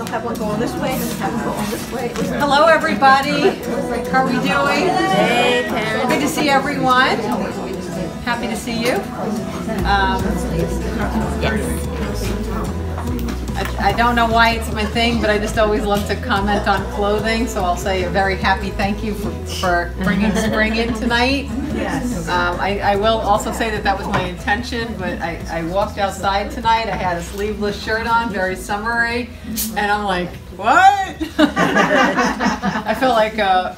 have one going this way, and have one going this way. Hello, everybody. How are we doing? Hey, Karen. Good to see everyone. Happy to see you. I don't know why it's my thing, but I just always love to comment on clothing, so I'll say a very happy thank you for bringing spring in tonight. Yes. I will also say that was my intention, but I walked outside tonight, I had a sleeveless shirt on, very summery, and I'm like, what? I feel like a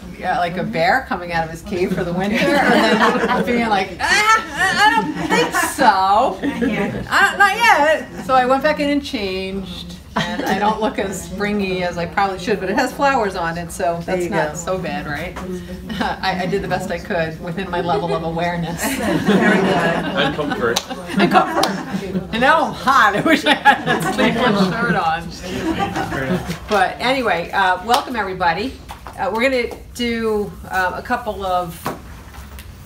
bear coming out of his cave for the winter, and then being like, I don't think so. Not yet. So I went back in and changed, and I don't look as springy as I probably should, but it has flowers on it, so that's not so bad, right? I did the best I could within my level of awareness. Very good. And comfort. And comfort. And now I'm hot. I wish I had that sleeveless shirt on. But anyway, welcome everybody. We're going to do a couple of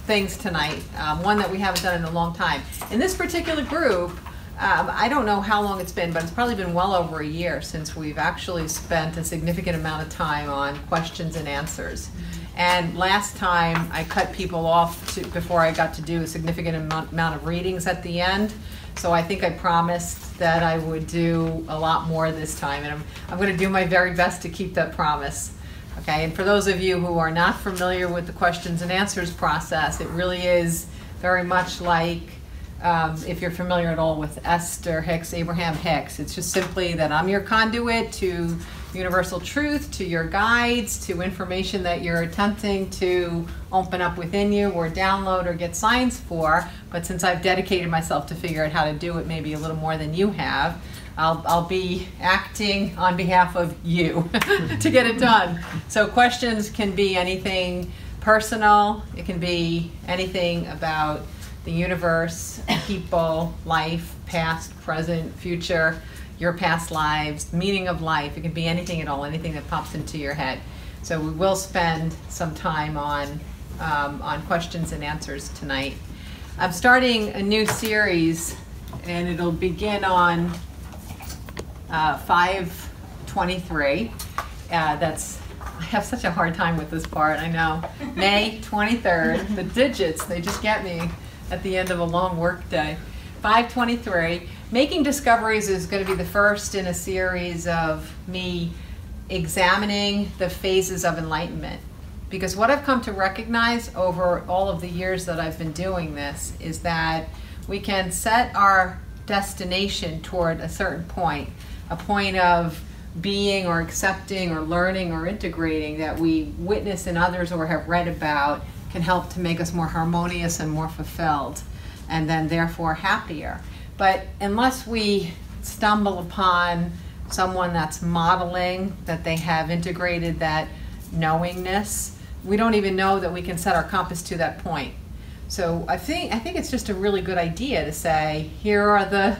things tonight, one that we haven't done in a long time. In this particular group, I don't know how long it's been, but it's probably been well over a year since we've actually spent a significant amount of time on questions and answers. And last time I cut people off before I got to do a significant amount of readings at the end. So I think I promised that I would do a lot more this time, and I'm going to do my very best to keep that promise. Okay, and for those of you who are not familiar with the questions and answers process, it really is very much like if you're familiar at all with Esther Hicks, Abraham Hicks. It's just simply that I'm your conduit to universal truth, to your guides, to information that you're attempting to open up within you or download or get signs for. But since I've dedicated myself to figure out how to do it maybe a little more than you have, I'll be acting on behalf of you to get it done. So questions can be anything personal. It can be anything about the universe, people, life, past, present, future, your past lives, meaning of life. It can be anything at all, anything that pops into your head. So we will spend some time on questions and answers tonight. I'm starting a new series, and it'll begin on 5/23. I have such a hard time with this part, I know. May 23rd, the digits, they just get me at the end of a long work day. 5/23. Making Discoveries is going to be the first in a series of me examining the phases of enlightenment. Because what I've come to recognize over all of the years that I've been doing this is that we can set our destination toward a certain point, a point of being or accepting or learning or integrating that we witness in others or have read about can help to make us more harmonious and more fulfilled, and then therefore happier. But unless we stumble upon someone that's modeling that they have integrated that knowingness, we don't even know that we can set our compass to that point. So I think it's just a really good idea to say, here are the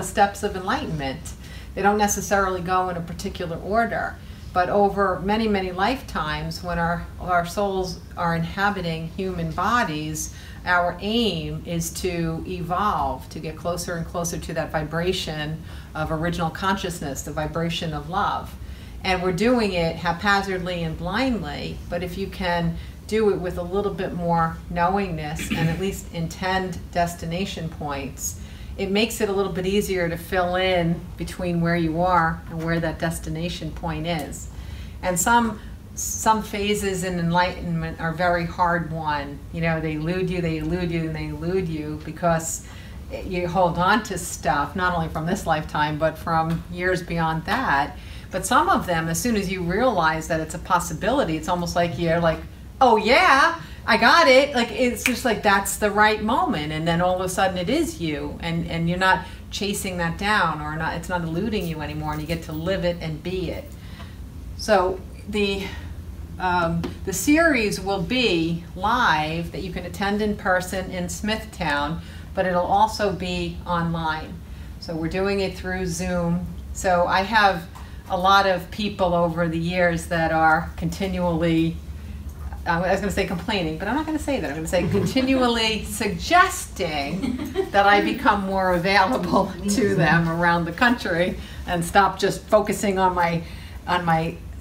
steps of enlightenment. They don't necessarily go in a particular order, but over many, many lifetimes, when our souls are inhabiting human bodies, our aim is to evolve, to get closer and closer to that vibration of original consciousness, the vibration of love. And we're doing it haphazardly and blindly, but if you can do it with a little bit more knowingness and at least intend destination points, it makes it a little bit easier to fill in between where you are and where that destination point is. And some phases in enlightenment are very hard won. You know, they elude you, and they elude you because you hold on to stuff, not only from this lifetime, but from years beyond that. But some of them, as soon as you realize that it's a possibility, it's almost like you're like, oh yeah, I got it. Like, it's just like, that's the right moment. And then all of a sudden it is you, and you're not chasing that down, or not, it's not eluding you anymore, and you get to live it and be it. So the series will be live, that you can attend in person in Smithtown, but it'll also be online. So we're doing it through Zoom. So I have a lot of people over the years that are continually I was going to say complaining, but I'm not going to say that. I'm going to say continually suggesting that I become more available to them around the country and stop just focusing on my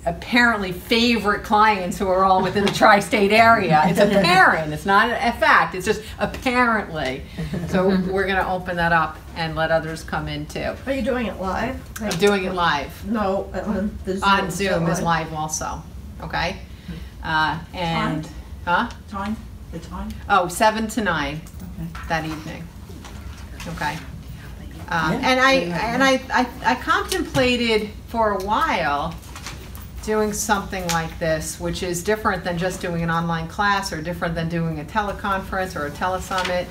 apparently favorite clients who are all within the tri-state area. It's apparent. It's not a fact. It's just apparently. So we're going to open that up and let others come in too. Are you doing it live? I'm doing it live. No, on the Zoom. On Zoom is live also. Okay. And huh? Time? The time? Oh, 7 to 9 Okay. that evening. Okay. And I contemplated for a while doing something like this, which is different than just doing an online class or different than doing a teleconference or a telesummit.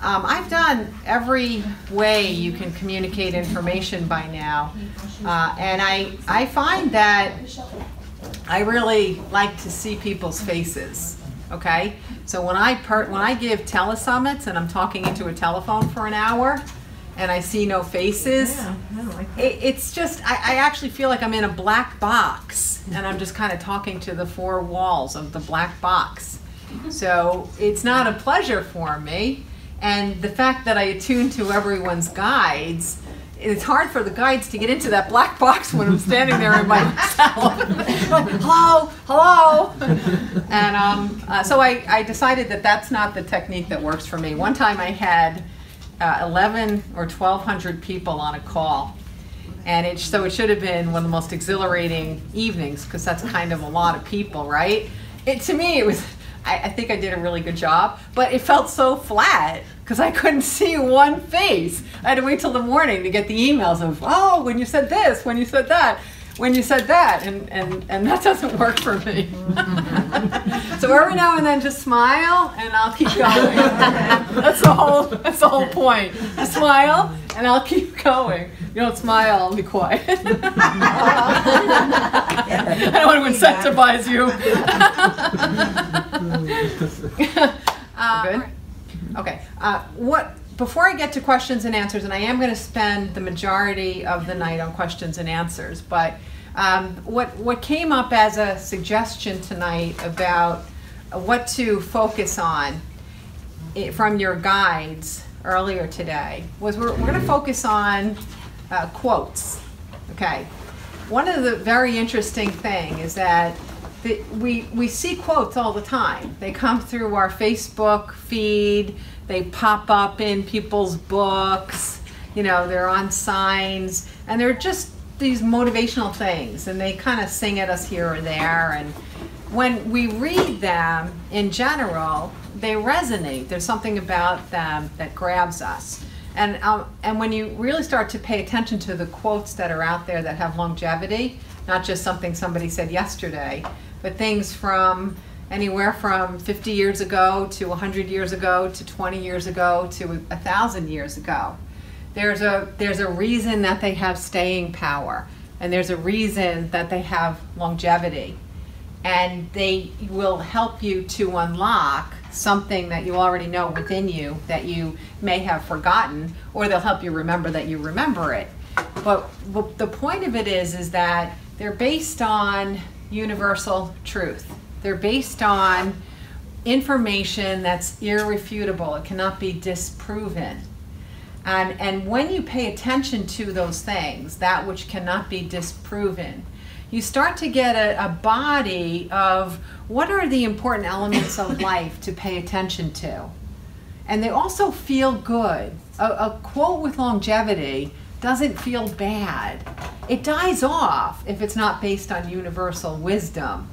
I've done every way you can communicate information by now, and I find that I really like to see people's faces. Okay, so when I give telesummits and I'm talking into a telephone for an hour, and I see no faces, Yeah, I don't like that. it's just, I actually feel like I'm in a black box and I'm just kind of talking to the four walls of the black box. So it's not a pleasure for me. And the fact that I attune to everyone's guides, it's hard for the guides to get into that black box when I'm standing there in myself. Like, hello, hello. And so I decided that that's not the technique that works for me. One time I had 11 or 1,200 people on a call, and so it should have been one of the most exhilarating evenings, because that's kind of a lot of people, right? To me it was, I think I did a really good job, but it felt so flat because I couldn't see one face. I had to wait till the morning to get the emails of, oh, when you said this, when you said that, when you said that, and that doesn't work for me. So every now and then just smile and I'll keep going. That's the whole point. Just smile and I'll keep going. You don't smile, I'll be quiet. I don't want to incentivize you. Good? Okay. Before I get to questions and answers, and I am going to spend the majority of the night on questions and answers, but what came up as a suggestion tonight about what to focus on from your guides earlier today was we're going to focus on quotes. Okay. One of the very interesting thing is that we see quotes all the time. They come through our Facebook feed. They pop up in people's books. You know, they're on signs, and they're just these motivational things, and they kind of sing at us here or there. And when we read them in general, they resonate. There's something about them that grabs us. And when you really start to pay attention to the quotes that are out there that have longevity, not just something somebody said yesterday, but things from anywhere from 50 years ago to 100 years ago to 20 years ago to 1,000 years ago. There's a reason that they have staying power, and there's a reason that they have longevity, and they will help you to unlock something that you already know within you that you may have forgotten, or they'll help you remember that you remember it. But the point of it is that they're based on universal truth. They're based on information that's irrefutable. It cannot be disproven. And when you pay attention to those things, that which cannot be disproven, you start to get a body of what are the important elements of life to pay attention to. And they also feel good. A quote with longevity doesn't feel bad. It dies off if it's not based on universal wisdom.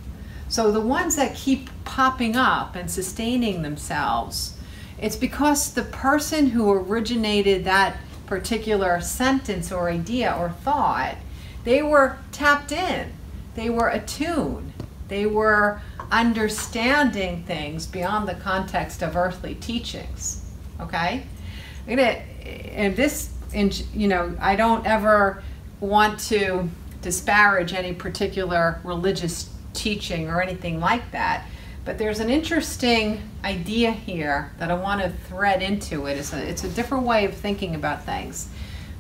So the ones that keep popping up and sustaining themselves, it's because the person who originated that particular sentence or idea or thought, they were tapped in, they were attuned, they were understanding things beyond the context of earthly teachings. Okay? And this, you know, I don't ever want to disparage any particular religious teaching or anything like that, but there's an interesting idea here that I want to thread into it. It's a different way of thinking about things.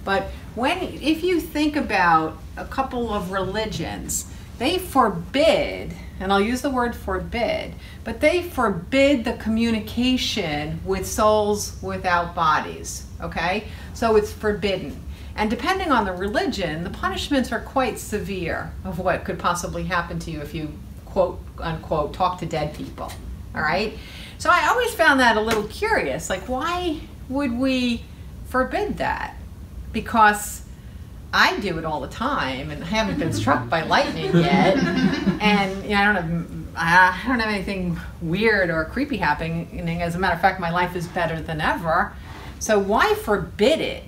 But if you think about a couple of religions, they forbid, and I'll use the word forbid, but they forbid the communication with souls without bodies, okay? So it's forbidden. And depending on the religion, the punishments are quite severe of what could possibly happen to you if you, quote unquote, talk to dead people, all right? So I always found that a little curious, like why would we forbid that? Because I do it all the time and I haven't been struck by lightning yet. And you know, I don't have anything weird or creepy happening. As a matter of fact, my life is better than ever. So why forbid it?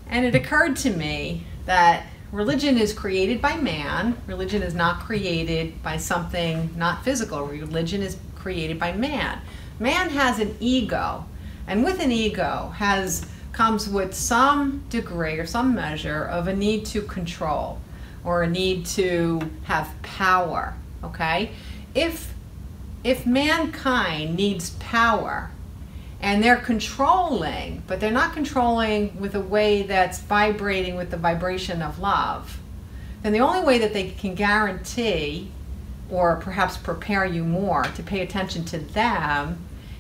And it occurred to me that religion is created by man. Religion is not created by something not physical. Religion is created by man. Man has an ego, and with an ego comes with some degree or some measure of a need to control or a need to have power, okay? If mankind needs power and they're controlling, but they're not controlling with a way that's vibrating with the vibration of love, then the only way that they can guarantee or perhaps prepare you more to pay attention to them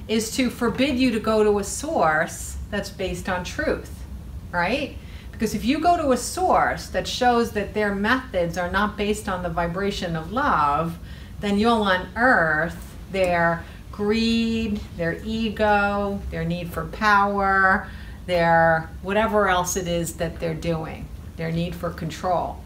is to forbid you to go to a source that's based on truth, right? Because if you go to a source that shows that their methods are not based on the vibration of love, then you'll unearth their greed, their ego, their need for power, their whatever else it is that they're doing, their need for control.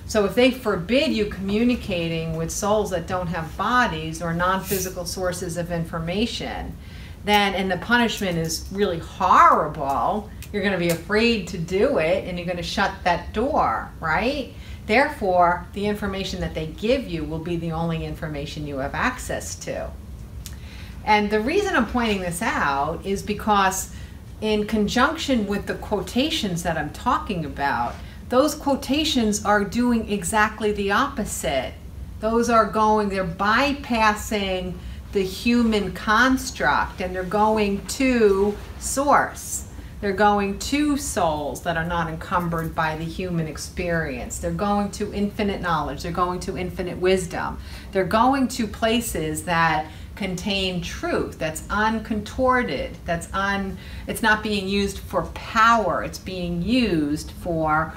So if they forbid you communicating with souls that don't have bodies or non-physical sources of information, then, and the punishment is really horrible, you're going to be afraid to do it and you're going to shut that door, right? Therefore, the information that they give you will be the only information you have access to. And the reason I'm pointing this out is because in conjunction with the quotations that I'm talking about, those quotations are doing exactly the opposite. Those are they're bypassing the human construct and they're going to source. They're going to souls that are not encumbered by the human experience. They're going to infinite knowledge. They're going to infinite wisdom. They're going to places that contain truth, that's uncontorted, it's not being used for power, it's being used for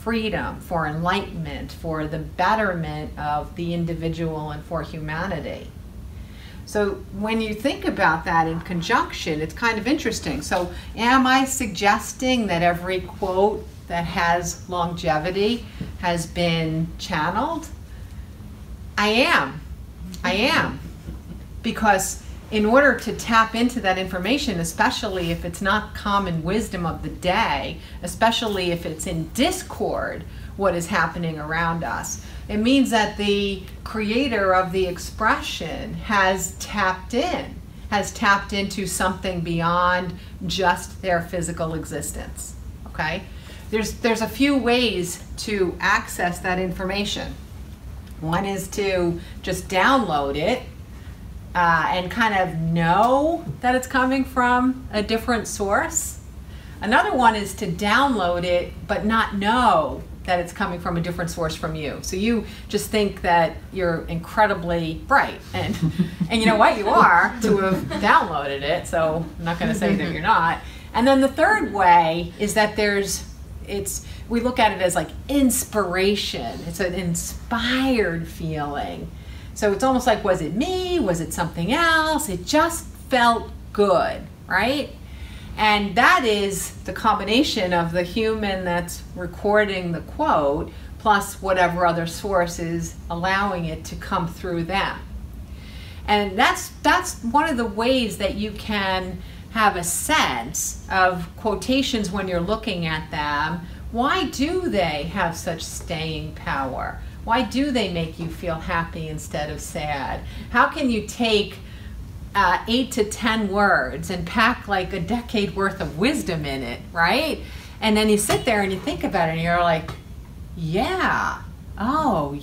freedom, for enlightenment, for the betterment of the individual and for humanity. So when you think about that in conjunction, it's kind of interesting. So am I suggesting that every quote that has longevity has been channeled? I am. Because in order to tap into that information, especially if it's not common wisdom of the day, especially if it's in discord, what is happening around us, it means that the creator of the expression has tapped into something beyond just their physical existence, okay? There's a few ways to access that information. One is to just download it, and kind of know that it's coming from a different source. Another one is to download it but not know that it's coming from a different source from you. So you just think that you're incredibly bright, and you know what, you are to have downloaded it, so I'm not going to say that you're not. And then the third way is that we look at it as like inspiration. It's an inspired feeling. So it's almost like, was it me? Was it something else? It just felt good, right? And that is the combination of the human that's recording the quote plus whatever other source is allowing it to come through them. And that's one of the ways that you can have a sense of quotations when you're looking at them. Why do they have such staying power? Why do they make you feel happy instead of sad? How can you take 8 to 10 words and pack like a decade worth of wisdom in it, right? And then you sit there and you think about it and you're like, yeah, oh,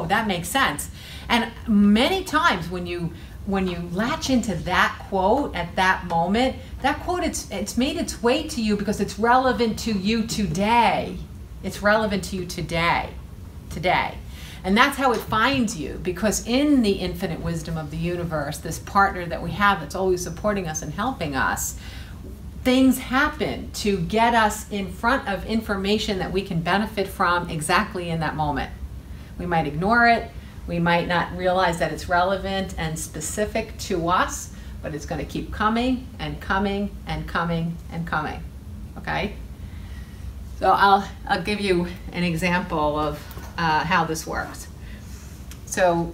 that makes sense. And many times when you latch into that quote at that moment, that quote, it's made its way to you because it's relevant to you today. It's relevant to you today. And that's how it finds you, because in the infinite wisdom of the universe, this partner that we have that's always supporting us and helping us, things happen to get us in front of information that we can benefit from exactly in that moment. We might ignore it, we might not realize that it's relevant and specific to us, but it's going to keep coming and coming and coming and coming. Okay? So I'll give you an example of how this works. So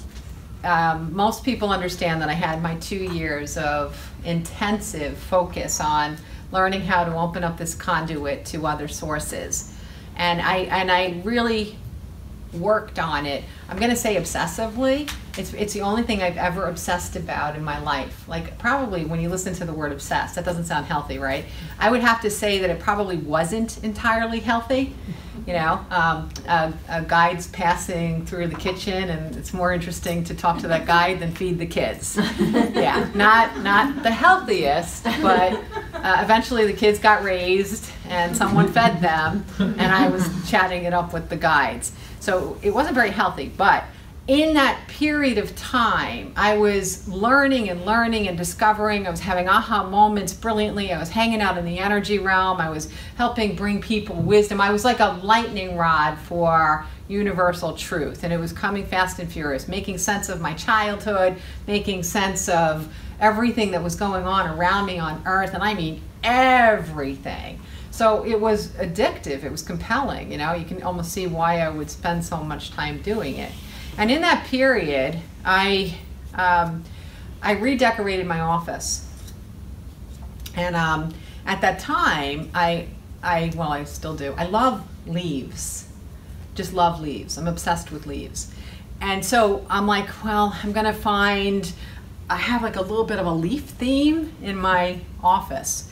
most people understand that I had my 2 years of intensive focus on learning how to open up this conduit to other sources. And I really worked on it. I'm going to say obsessively. It's the only thing I've ever obsessed about in my life. Like, probably when you listen to the word obsessed, that doesn't sound healthy, right? I would have to say that it probably wasn't entirely healthy. You know, a guide's passing through the kitchen, and it's more interesting to talk to that guide than feed the kids. Yeah, not the healthiest, but eventually the kids got raised and someone fed them, and I was chatting it up with the guides. So it wasn't very healthy, but in that period of time, I was learning and discovering. I was having aha moments brilliantly. I was hanging out in the energy realm. I was helping bring people wisdom. I was like a lightning rod for universal truth, and it was coming fast and furious, making sense of my childhood, making sense of everything that was going on around me on earth, and I mean everything. So it was addictive, it was compelling, you know, you can almost see why I would spend so much time doing it. And in that period, I redecorated my office. And at that time, well, I still do, I love leaves, just love leaves. I'm obsessed with leaves. And so I'm like, well, I'm gonna find, I have like a little bit of a leaf theme in my office.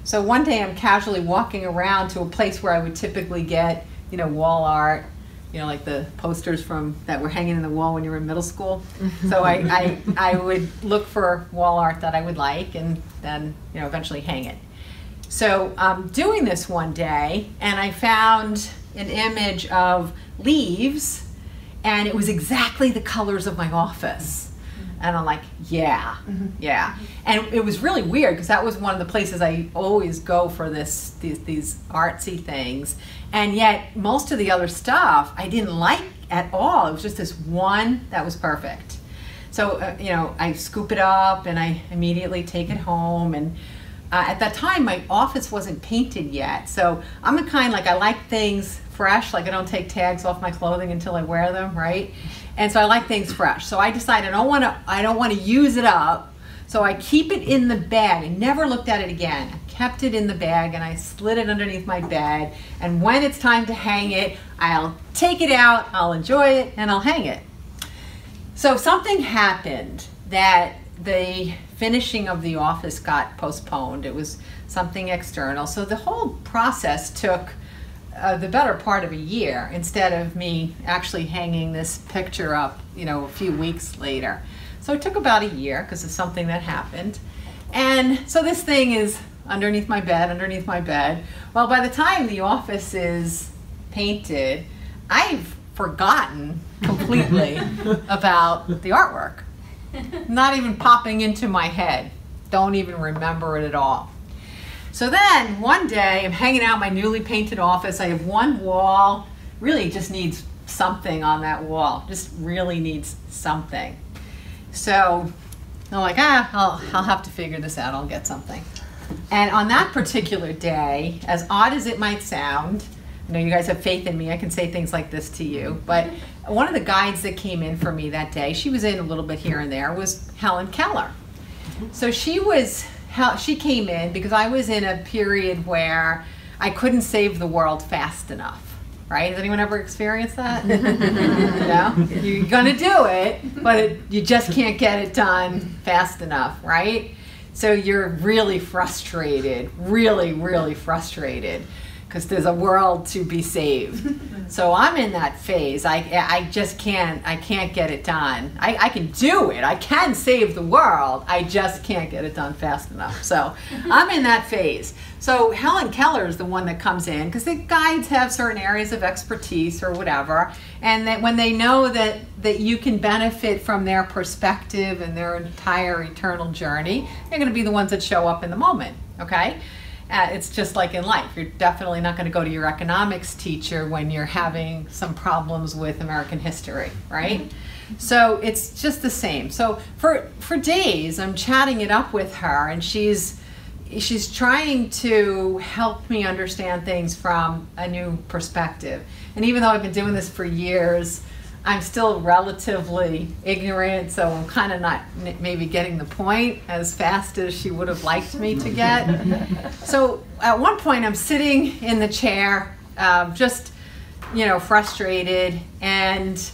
So one day I'm casually walking around to a place where I would typically get, you know, wall art, you know, like the posters from that were hanging in the wall when you were in middle school. So I would look for wall art that I would like, and then, you know, eventually hang it. So I'm doing this one day, and I found an image of leaves, and it was exactly the colors of my office. And I'm like, yeah, yeah. And it was really weird, because that was one of the places I always go for these artsy things. And yet most of the other stuff I didn't like at all. It was just this one that was perfect. So, you know, I scoop it up and I immediately take it home. And at that time, my office wasn't painted yet. So I'm the kind, like, I like things fresh, like I don't take tags off my clothing until I wear them, right? And so I like things fresh. So I decided I don't want to use it up. So I keep it in the bag. I never looked at it again. I kept it in the bag, and I slid it underneath my bed. And when it's time to hang it, I'll take it out, I'll enjoy it, and I'll hang it. So something happened that the finishing of the office got postponed. It was something external. So the whole process took the better part of a year, instead of me actually hanging this picture up, you know, a few weeks later. So it took about a year because of something that happened. And so this thing is underneath my bed. Well, by the time the office is painted, I've forgotten completely about the artwork. Not even popping into my head. Don't even remember it at all. So then one day I'm hanging out in my newly painted office. I have one wall, really just needs something on that wall, just really needs something. So I'm like, I'll have to figure this out, I'll get something. And on that particular day, as odd as it might sound, I know you guys have faith in me, I can say things like this to you, but one of the guides that came in for me that day, she was in a little bit here and there, was Helen Keller. So she came in because I was in a period where I couldn't save the world fast enough, right? Has anyone ever experienced that? You know? You're gonna do it, but you just can't get it done fast enough, right? So you're really frustrated, really, really frustrated, because there's a world to be saved. So I'm in that phase. I just can't get it done. I can do it. I can save the world. I just can't get it done fast enough. So I'm in that phase. So Helen Keller is the one that comes in, because the guides have certain areas of expertise or whatever, and that when they know that you can benefit from their perspective and their entire eternal journey, they're going to be the ones that show up in the moment, okay? It's just like in life. You're definitely not going to go to your economics teacher when you're having some problems with American history, right? So it's just the same. So for days, I'm chatting it up with her, and she's trying to help me understand things from a new perspective. And even though I've been doing this for years, I'm still relatively ignorant, so I'm kind of not maybe getting the point as fast as she would have liked me to get. So at one point I'm sitting in the chair, just, frustrated, and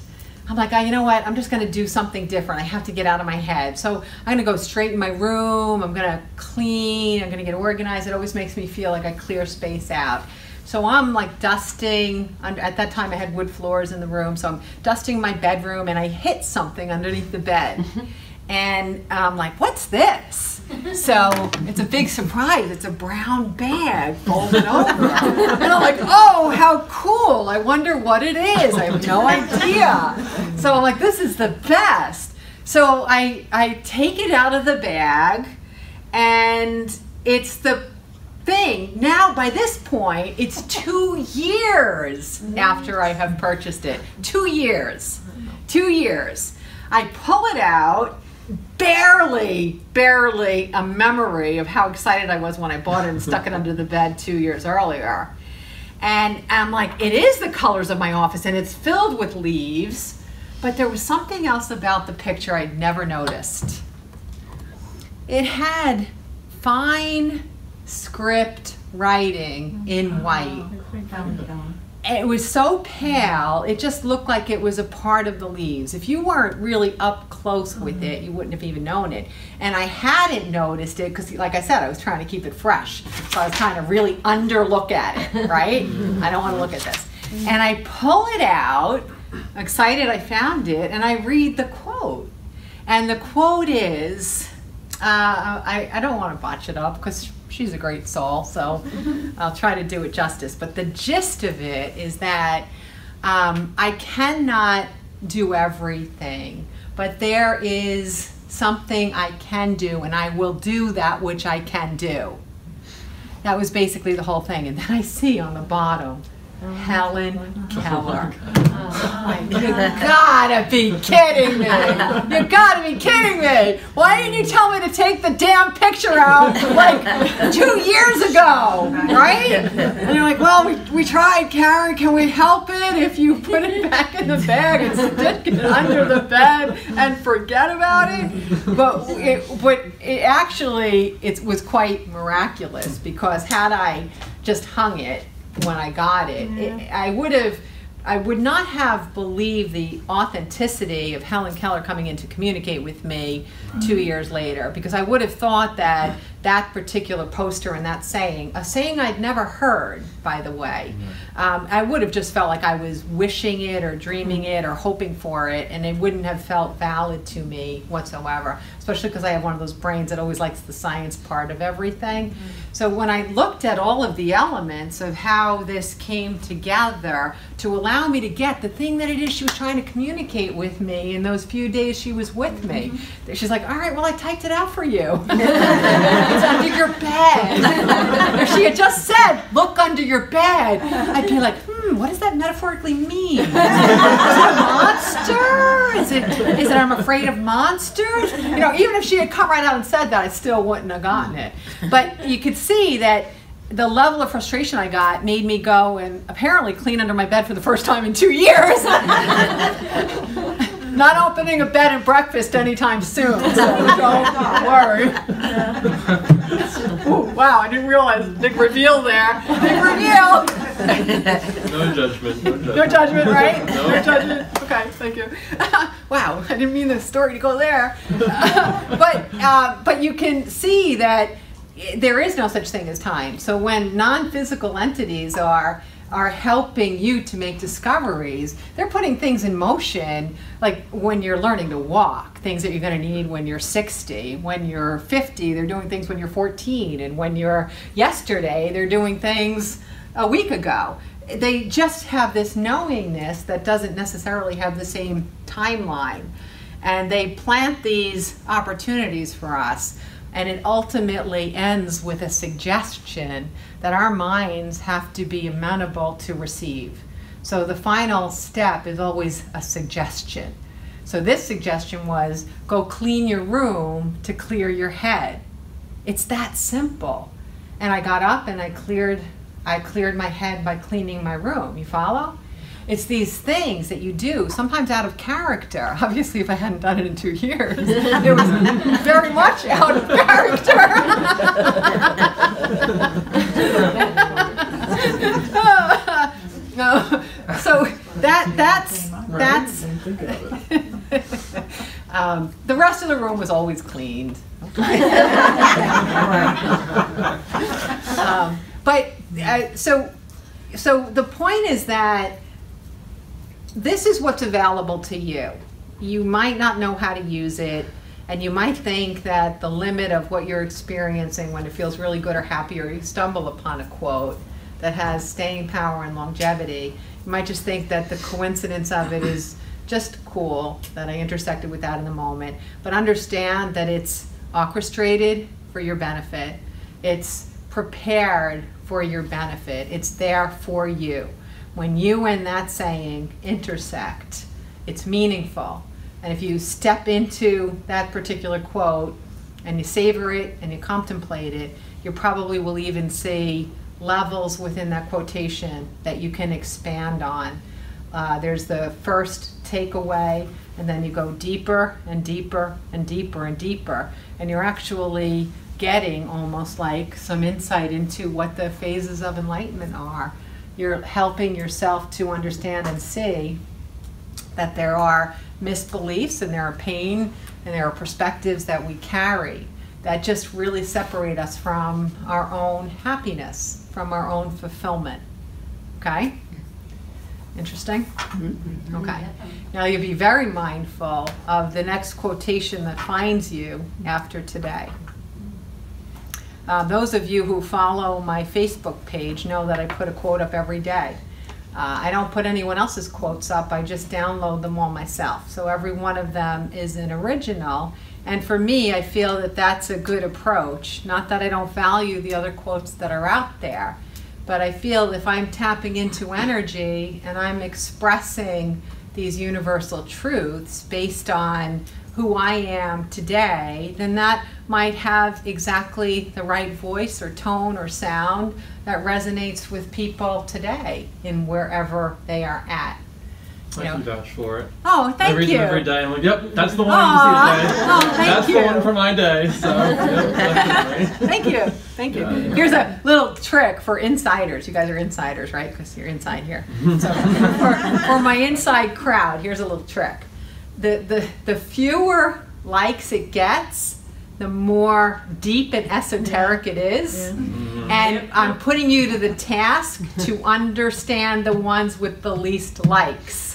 I'm like, you know what, I'm just gonna do something different. I have to get out of my head. So I'm gonna go straight in my room, I'm gonna clean, I'm gonna get organized. It always makes me feel like I clear space out. So I'm like dusting, at that time I had wood floors in the room, so I'm dusting my bedroom, and I hit something underneath the bed. And I'm like, what's this? So it's a big surprise. It's a brown bag folded over. And I'm like, oh, how cool. I wonder what it is. I have no idea. So I'm like, this is the best. So I take it out of the bag, and it's the thing. Now, by this point, it's 2 years after I have purchased it. 2 years. 2 years. I pull it out, barely a memory of how excited I was when I bought it and stuck it under the bed 2 years earlier. And I'm like, it is the colors of my office, and it's filled with leaves, but there was something else about the picture I'd never noticed. It had fine script writing in white. It was so pale, it just looked like it was a part of the leaves. If you weren't really up close with it, you wouldn't have even known it. And I hadn't noticed it because, like I said, I was trying to keep it fresh. So I was trying to really underlook at it, right? I don't want to look at this. And I pull it out, excited I found it, and I read the quote. And the quote is, I don't want to botch it up because she's a great soul, so I'll try to do it justice. But the gist of it is that I cannot do everything, but there is something I can do, and I will do that which I can do. That was basically the whole thing. And then I see on the bottom, Helen Keller. You gotta be kidding me! You gotta be kidding me! Why didn't you tell me to take the damn picture out like 2 years ago, right? And you're like, well, we tried, Karen. Can we help it if you put it back in the bag and stick it under the bed and forget about it? But it actually was quite miraculous, because had I just hung it when I got it, I would not have believed the authenticity of Helen Keller coming in to communicate with me 2 years later, because I would have thought that that particular poster and that saying, a saying I'd never heard, by the way, I would have just felt like I was wishing it or dreaming it or hoping for it, and it wouldn't have felt valid to me whatsoever, especially because I have one of those brains that always likes the science part of everything. So when I looked at all of the elements of how this came together to allow me to get the thing that it is she was trying to communicate with me in those few days she was with me, she's like, all right, well, I typed it out for you. It's under your bed. If she had just said, look under your bed, I'd be like, what does that metaphorically mean? Is it a monster? Is it I'm afraid of monsters? You know, even if she had come right out and said that, I still wouldn't have gotten it. But you could see that the level of frustration I got made me go and apparently clean under my bed for the first time in 2 years. Not opening a bed and breakfast anytime soon, so don't worry. Ooh, wow, I didn't realize. Big reveal there. Big reveal. No judgment. No judgment, right? No. No judgment. Okay, thank you. Wow, I didn't mean the story to go there. But you can see that there is no such thing as time. So when non-physical entities are helping you to make discoveries, they're putting things in motion, like when you're learning to walk, things that you're going to need when you're 60. When you're 50, they're doing things when you're 14. And when you're yesterday, they're doing things a week ago. They just have this knowingness that doesn't necessarily have the same timeline. And they plant these opportunities for us. And it ultimately ends with a suggestion that our minds have to be amenable to receive. So the final step is always a suggestion. So this suggestion was, go clean your room to clear your head. It's that simple. And I got up and I cleared my head by cleaning my room. You follow? It's these things that you do, sometimes out of character. Obviously, if I hadn't done it in 2 years, it was very much out of character. No, so that's the rest of the room was always cleaned. Okay. So the point is that this is what's available to you. You might not know how to use it, and you might think that the limit of what you're experiencing when it feels really good or happy, or you stumble upon a quote that has staying power and longevity, you might just think that the coincidence of it is just cool, that I intersected with that in the moment. But understand that it's orchestrated for your benefit. It's prepared for your benefit. It's there for you. When you and that saying intersect, it's meaningful. And if you step into that particular quote and you savor it and you contemplate it, you probably will even see levels within that quotation that you can expand on. There's the first takeaway, and then you go deeper and deeper and deeper and deeper, and you're actually getting almost like some insight into what the phases of enlightenment are. You're helping yourself to understand and see that there are misbeliefs and there are pain and there are perspectives that we carry that just really separate us from our own happiness, from our own fulfillment. Okay? Interesting? Okay. Now you'll be very mindful of the next quotation that finds you after today. Those of you who follow my Facebook page know that I put a quote up every day. I don't put anyone else's quotes up, I just download them all myself. So every one of them is an original. And for me, I feel that that's a good approach. Not that I don't value the other quotes that are out there, but I feel if I'm tapping into energy and I'm expressing these universal truths based on who I am today, then that might have exactly the right voice or tone or sound that resonates with people today in wherever they are at. I can vouch for it. Oh, thank you. I read them every day. I'm like, yep, that's the one I need to see today. Oh, thank that's you. the one for my day. So, yep, definitely. Thank you. Thank you. Yeah. Here's a little trick for insiders. You guys are insiders, right? Because you're inside here. So for my inside crowd, here's a little trick. The fewer likes it gets, the more deep and esoteric it is. Yeah. And I'm putting you to the task to understand the ones with the least likes.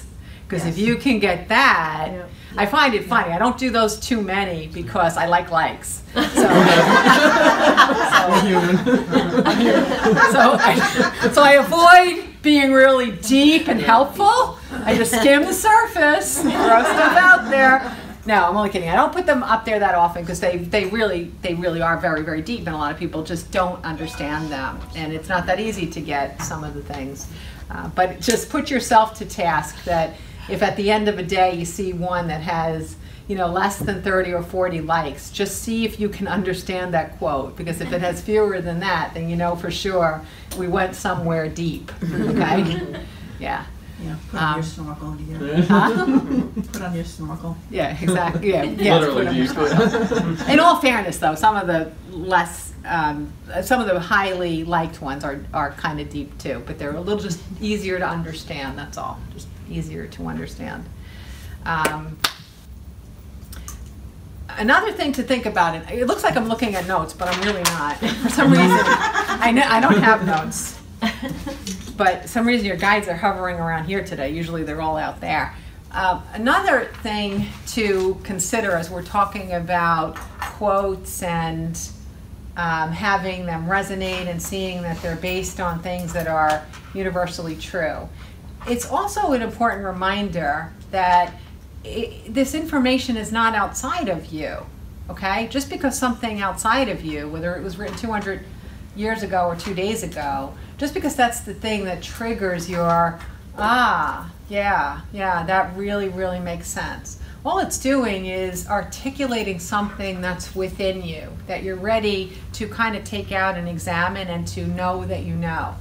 Because if you can get that, I find it funny. I don't do those too many because I like likes. So I avoid being really deep and helpful. I just skim the surface, throw stuff out there. No, I'm only kidding. I don't put them up there that often because they really are very, very deep, and a lot of people just don't understand them. And it's not that easy to get some of the things. But just put yourself to task that if at the end of a day you see one that has, you know, less than 30 or 40 likes, just see if you can understand that quote. Because if it has fewer than that, then you know for sure we went somewhere deep. Okay? Yeah. Yeah, put on your snorkel. Put on your snorkel. Yeah, exactly. Yeah, literally. In all fairness, though, some of the highly liked ones are kind of deep too, but they're a little just easier to understand. That's all. Just easier to understand. Another thing to think about, it looks like I'm looking at notes, but I'm really not. For some reason, I don't have notes. But some reason your guides are hovering around here today. Usually they're all out there. Another thing to consider as we're talking about quotes and having them resonate and seeing that they're based on things that are universally true. It's also an important reminder that this information is not outside of you, okay? Just because something outside of you, whether it was written 200 years ago or 2 days ago, just because that's the thing that triggers your, yeah, that really, really makes sense. All it's doing is articulating something that's within you, that you're ready to kind of take out and examine and to know that you know.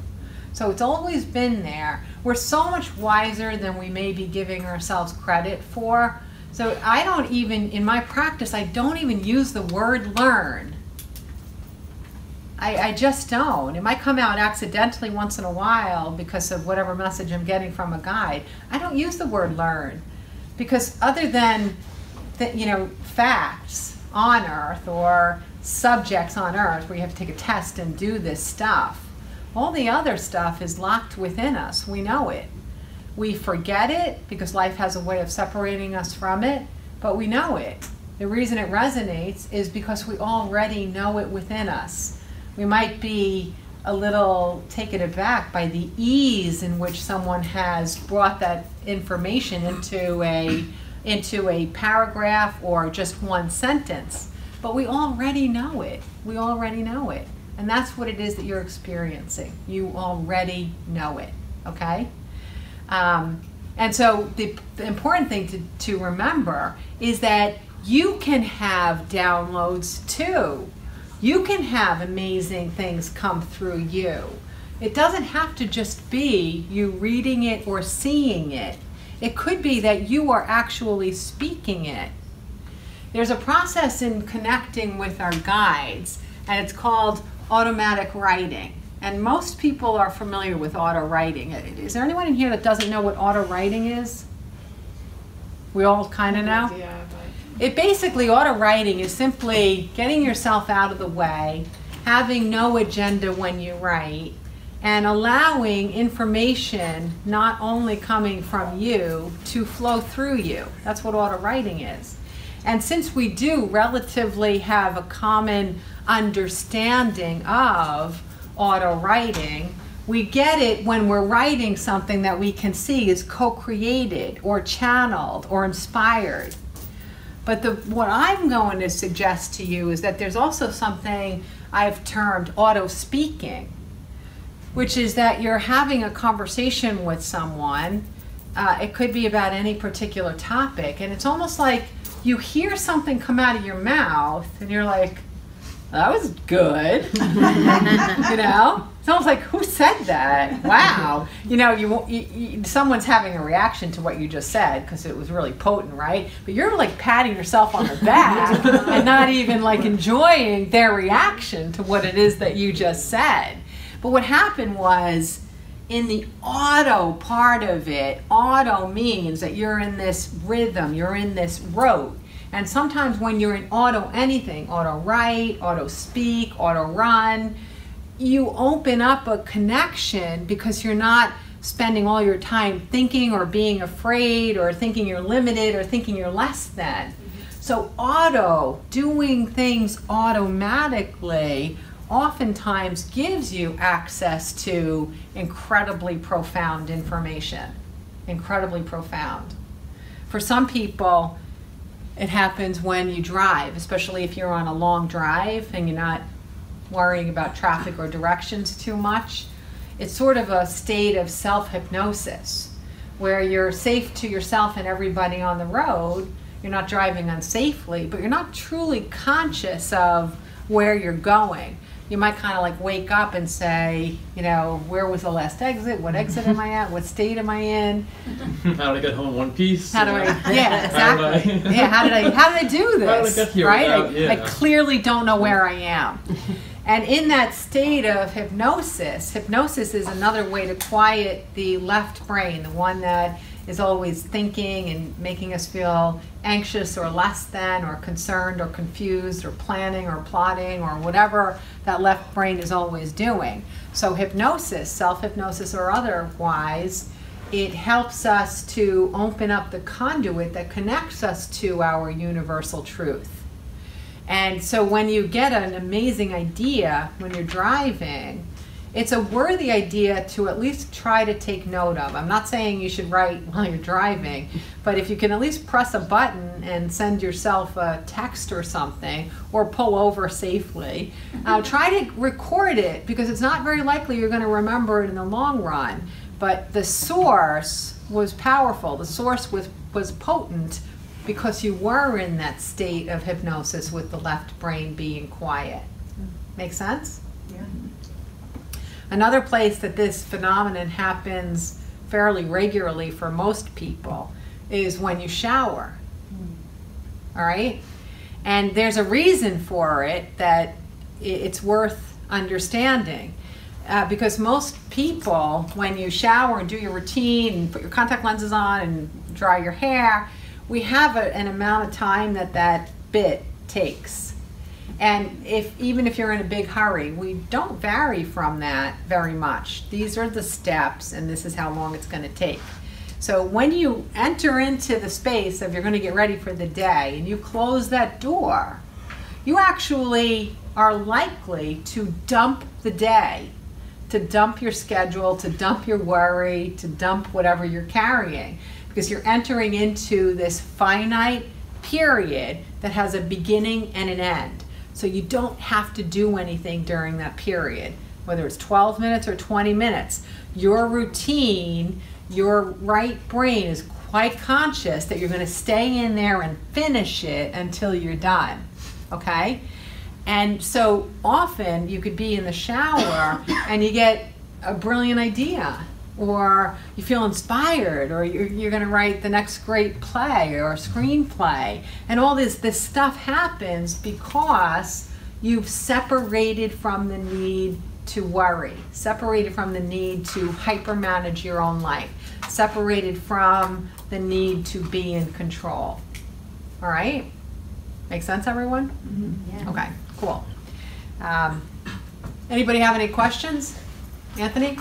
So it's always been there. We're so much wiser than we may be giving ourselves credit for. So I don't even, in my practice, I don't even use the word learn. I just don't. It might come out accidentally once in a while because of whatever message I'm getting from a guide. I don't use the word learn because other than, facts on earth or subjects on earth where you have to take a test and do this stuff, all the other stuff is locked within us. We know it. We forget it because life has a way of separating us from it, but we know it. The reason it resonates is because we already know it within us. We might be a little taken aback by the ease in which someone has brought that information into a paragraph or just one sentence, but we already know it. We already know it. And that's what it is that you're experiencing. You already know it, okay? And so the important thing to remember is that you can have downloads too. You can have amazing things come through you. It doesn't have to just be you reading it or seeing it. It could be that you are actually speaking it. There's a process in connecting with our guides, and it's called automatic writing. And most people are familiar with auto writing. Is there anyone in here that doesn't know what auto writing is? We all kind of know? It basically, auto writing is simply getting yourself out of the way, having no agenda when you write, and allowing information not only coming from you to flow through you. That's what auto writing is. And since we do relatively have a common understanding of auto writing, we get it when we're writing something that we can see is co-created or channeled or inspired. But what I'm going to suggest to you is that there's also something I've termed auto-speaking, which is that you're having a conversation with someone. It could be about any particular topic, and it's almost like you hear something come out of your mouth, and you're like, that was good. It's almost like, who said that? Wow. Someone's having a reaction to what you just said because it was really potent, right? But you're like patting yourself on the back and not even like enjoying their reaction to what it is that you just said. But what happened was, in the auto part of it, auto means that you're in this rhythm, you're in this rote. And sometimes when you're in auto anything, auto write, auto speak, auto run, you open up a connection because you're not spending all your time thinking or being afraid or thinking you're limited or thinking you're less than. So auto, doing things automatically, oftentimes gives you access to incredibly profound information. Incredibly profound. For some people, it happens when you drive, especially if you're on a long drive and you're not worrying about traffic or directions too much. It's sort of a state of self-hypnosis where you're safe to yourself and everybody on the road. You're not driving unsafely, but you're not truly conscious of where you're going. You might kind of like wake up and say, where was the last exit? What exit am I at? What state am I in? How did I get home in one piece? How do I? Yeah, exactly. How did I do this? How did I get here? Right? I clearly don't know where I am. And in that state of hypnosis is another way to quiet the left brain, the one that is always thinking and making us feel anxious or less than or concerned or confused or planning or plotting or whatever that left brain is always doing. So hypnosis, self-hypnosis or otherwise, it helps us to open up the conduit that connects us to our universal truth. And so when you get an amazing idea when you're driving, it's a worthy idea to at least try to take note of. I'm not saying you should write while you're driving, but if you can at least press a button and send yourself a text or something, or pull over safely, try to record it, because it's not very likely you're going to remember it in the long run. But the source was powerful. The source was potent because you were in that state of hypnosis with the left brain being quiet. Make sense? Yeah. Another place that this phenomenon happens fairly regularly for most people is when you shower. All right? And there's a reason for it that it's worth understanding. Because most people, when you shower and do your routine and put your contact lenses on and dry your hair, we have an amount of time that bit takes. And even if you're in a big hurry, we don't vary from that very much. These are the steps, and this is how long it's going to take. So when you enter into the space of you're going to get ready for the day and you close that door, you actually are likely to dump the day, to dump your schedule, to dump your worry, to dump whatever you're carrying, because you're entering into this finite period that has a beginning and an end. So you don't have to do anything during that period, whether it's 12 minutes or 20 minutes. Your routine, your right brain is quite conscious that you're going to stay in there and finish it until you're done, okay? And so often you could be in the shower and you get a brilliant idea, or you feel inspired, or you're going to write the next great play or screenplay. And all this stuff happens because you've separated from the need to worry, separated from the need to hypermanage your own life, separated from the need to be in control. All right? Make sense, everyone? Mm-hmm. Yeah. Okay, cool. Anybody have any questions? Anthony?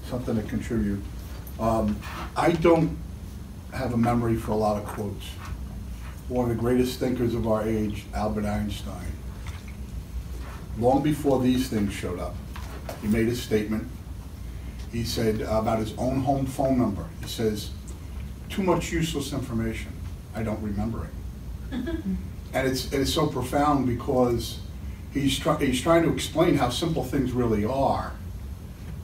Something to contribute. I don't have a memory for a lot of quotes. One of the greatest thinkers of our age, Albert Einstein, long before these things showed up, he made a statement. He said about his own home phone number. He says, "Too much useless information. I don't remember it." And it's so profound because he's trying to explain how simple things really are,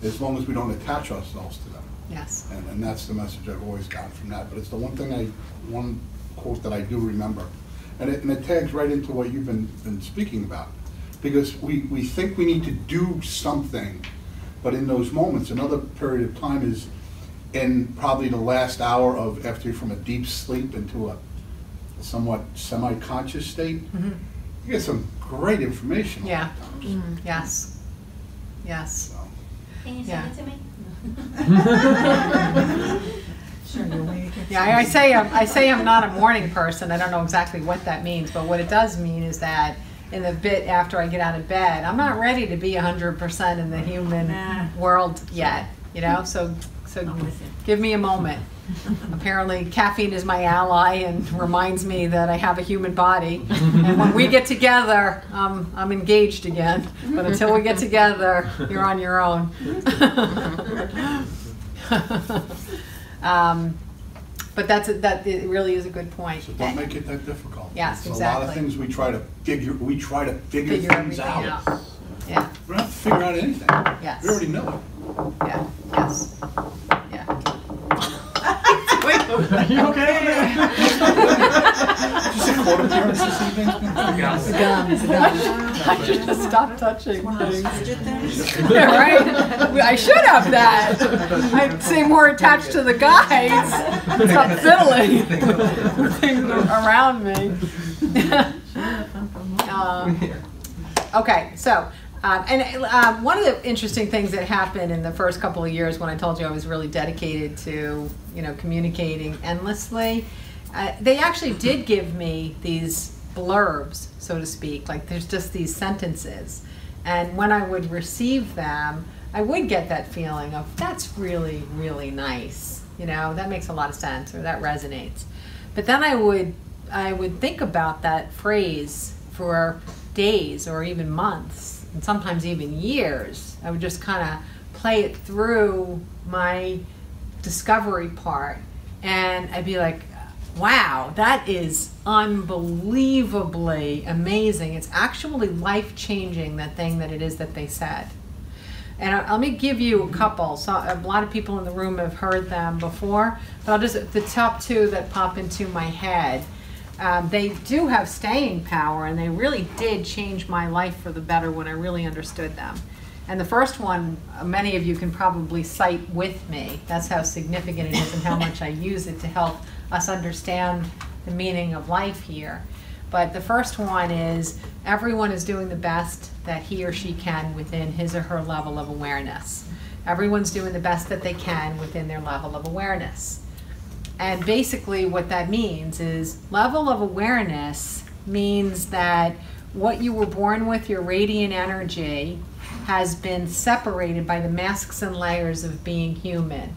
as long as we don't attach ourselves to them. Yes. And that's the message I've always gotten from that. But it's the one quote that I do remember. And it tags right into what you've been speaking about. Because we think we need to do something, but in those moments, another period of time is in probably the last hour of after you're from a deep sleep into a somewhat semi-conscious state. Mm-hmm. You get some great information. Yeah. Mm-hmm. Yes. Yes. So. Can you Yeah. send it to me? Sure, you'll wait. Yeah, I say I'm not a morning person. I don't know exactly what that means, but what it does mean is that in the bit after I get out of bed, I'm not ready to be 100% in the human world yet, you know? So give me a moment. Apparently caffeine is my ally and reminds me that I have a human body. And when we get together, I'm engaged again. But until we get together, you're on your own. But it really is a good point. So don't make it that difficult. Yes, It's exactly. a lot of things we try to figure things everything out. out. Yeah. We don't have to figure out anything. Yes. We already know it. Yeah. Yes. Yeah. Are you okay? Just a court appearance this evening? I should just stop touching things. Fidget things? Yeah, right? I should have that. I'd say more attached to the guys. Stop fiddling with things around me. Okay, so One of the interesting things that happened in the first couple of years when I told you I was really dedicated to, communicating endlessly, they actually did give me these blurbs, so to speak, like there's just these sentences. And when I would receive them, I would get that feeling of, that's really, really nice. That makes a lot of sense, or that resonates. But then I would think about that phrase for days or even months, and sometimes even years. I would just kind of play it through my discovery part, and I'd be like, wow, that is unbelievably amazing. It's actually life-changing, that thing that it is that they said. And let me give you a couple. So a lot of people in the room have heard them before, but I'll just, the top two that pop into my head, they do have staying power, and they really did change my life for the better when I really understood them. And the first one, many of you can probably cite with me. That's how significant it is and how much I use it to help us understand the meaning of life here. But the first one is, everyone is doing the best that he or she can within his or her level of awareness. Everyone's doing the best that they can within their level of awareness. And basically what that means is, level of awareness means that what you were born with, your radiant energy, has been separated by the masks and layers of being human.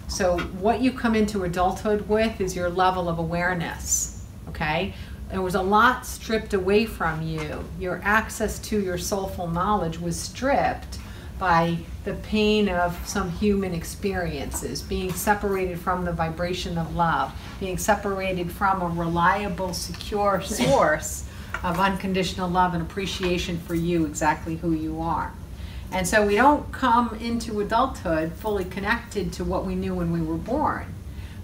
So what you come into adulthood with is your level of awareness, okay? There was a lot stripped away from you. Your access to your soulful knowledge was stripped by the pain of some human experiences, being separated from the vibration of love, being separated from a reliable, secure source of unconditional love and appreciation for you, exactly who you are. And so we don't come into adulthood fully connected to what we knew when we were born,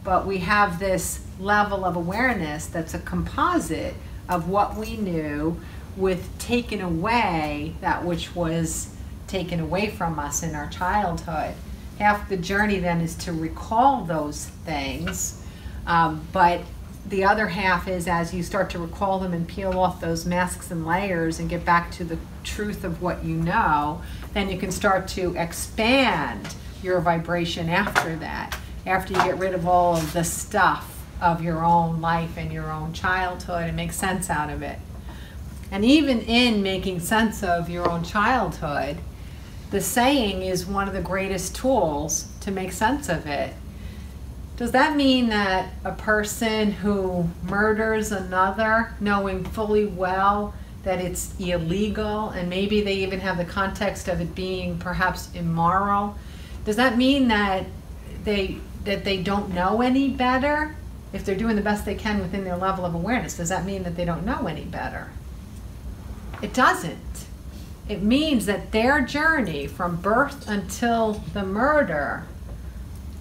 but we have this level of awareness that's a composite of what we knew, with taking away that which was taken away from us in our childhood. Half the journey then is to recall those things, but the other half is, as you start to recall them and peel off those masks and layers and get back to the truth of what you know, then you can start to expand your vibration after that, after you get rid of all of the stuff of your own life and your own childhood and make sense out of it. And even in making sense of your own childhood, the saying is one of the greatest tools to make sense of it. Does that mean that a person who murders another, knowing fully well that it's illegal, and maybe they even have the context of it being perhaps immoral, does that mean that they don't know any better? If they're doing the best they can within their level of awareness, does that mean that they don't know any better? It doesn't. It means that their journey from birth until the murder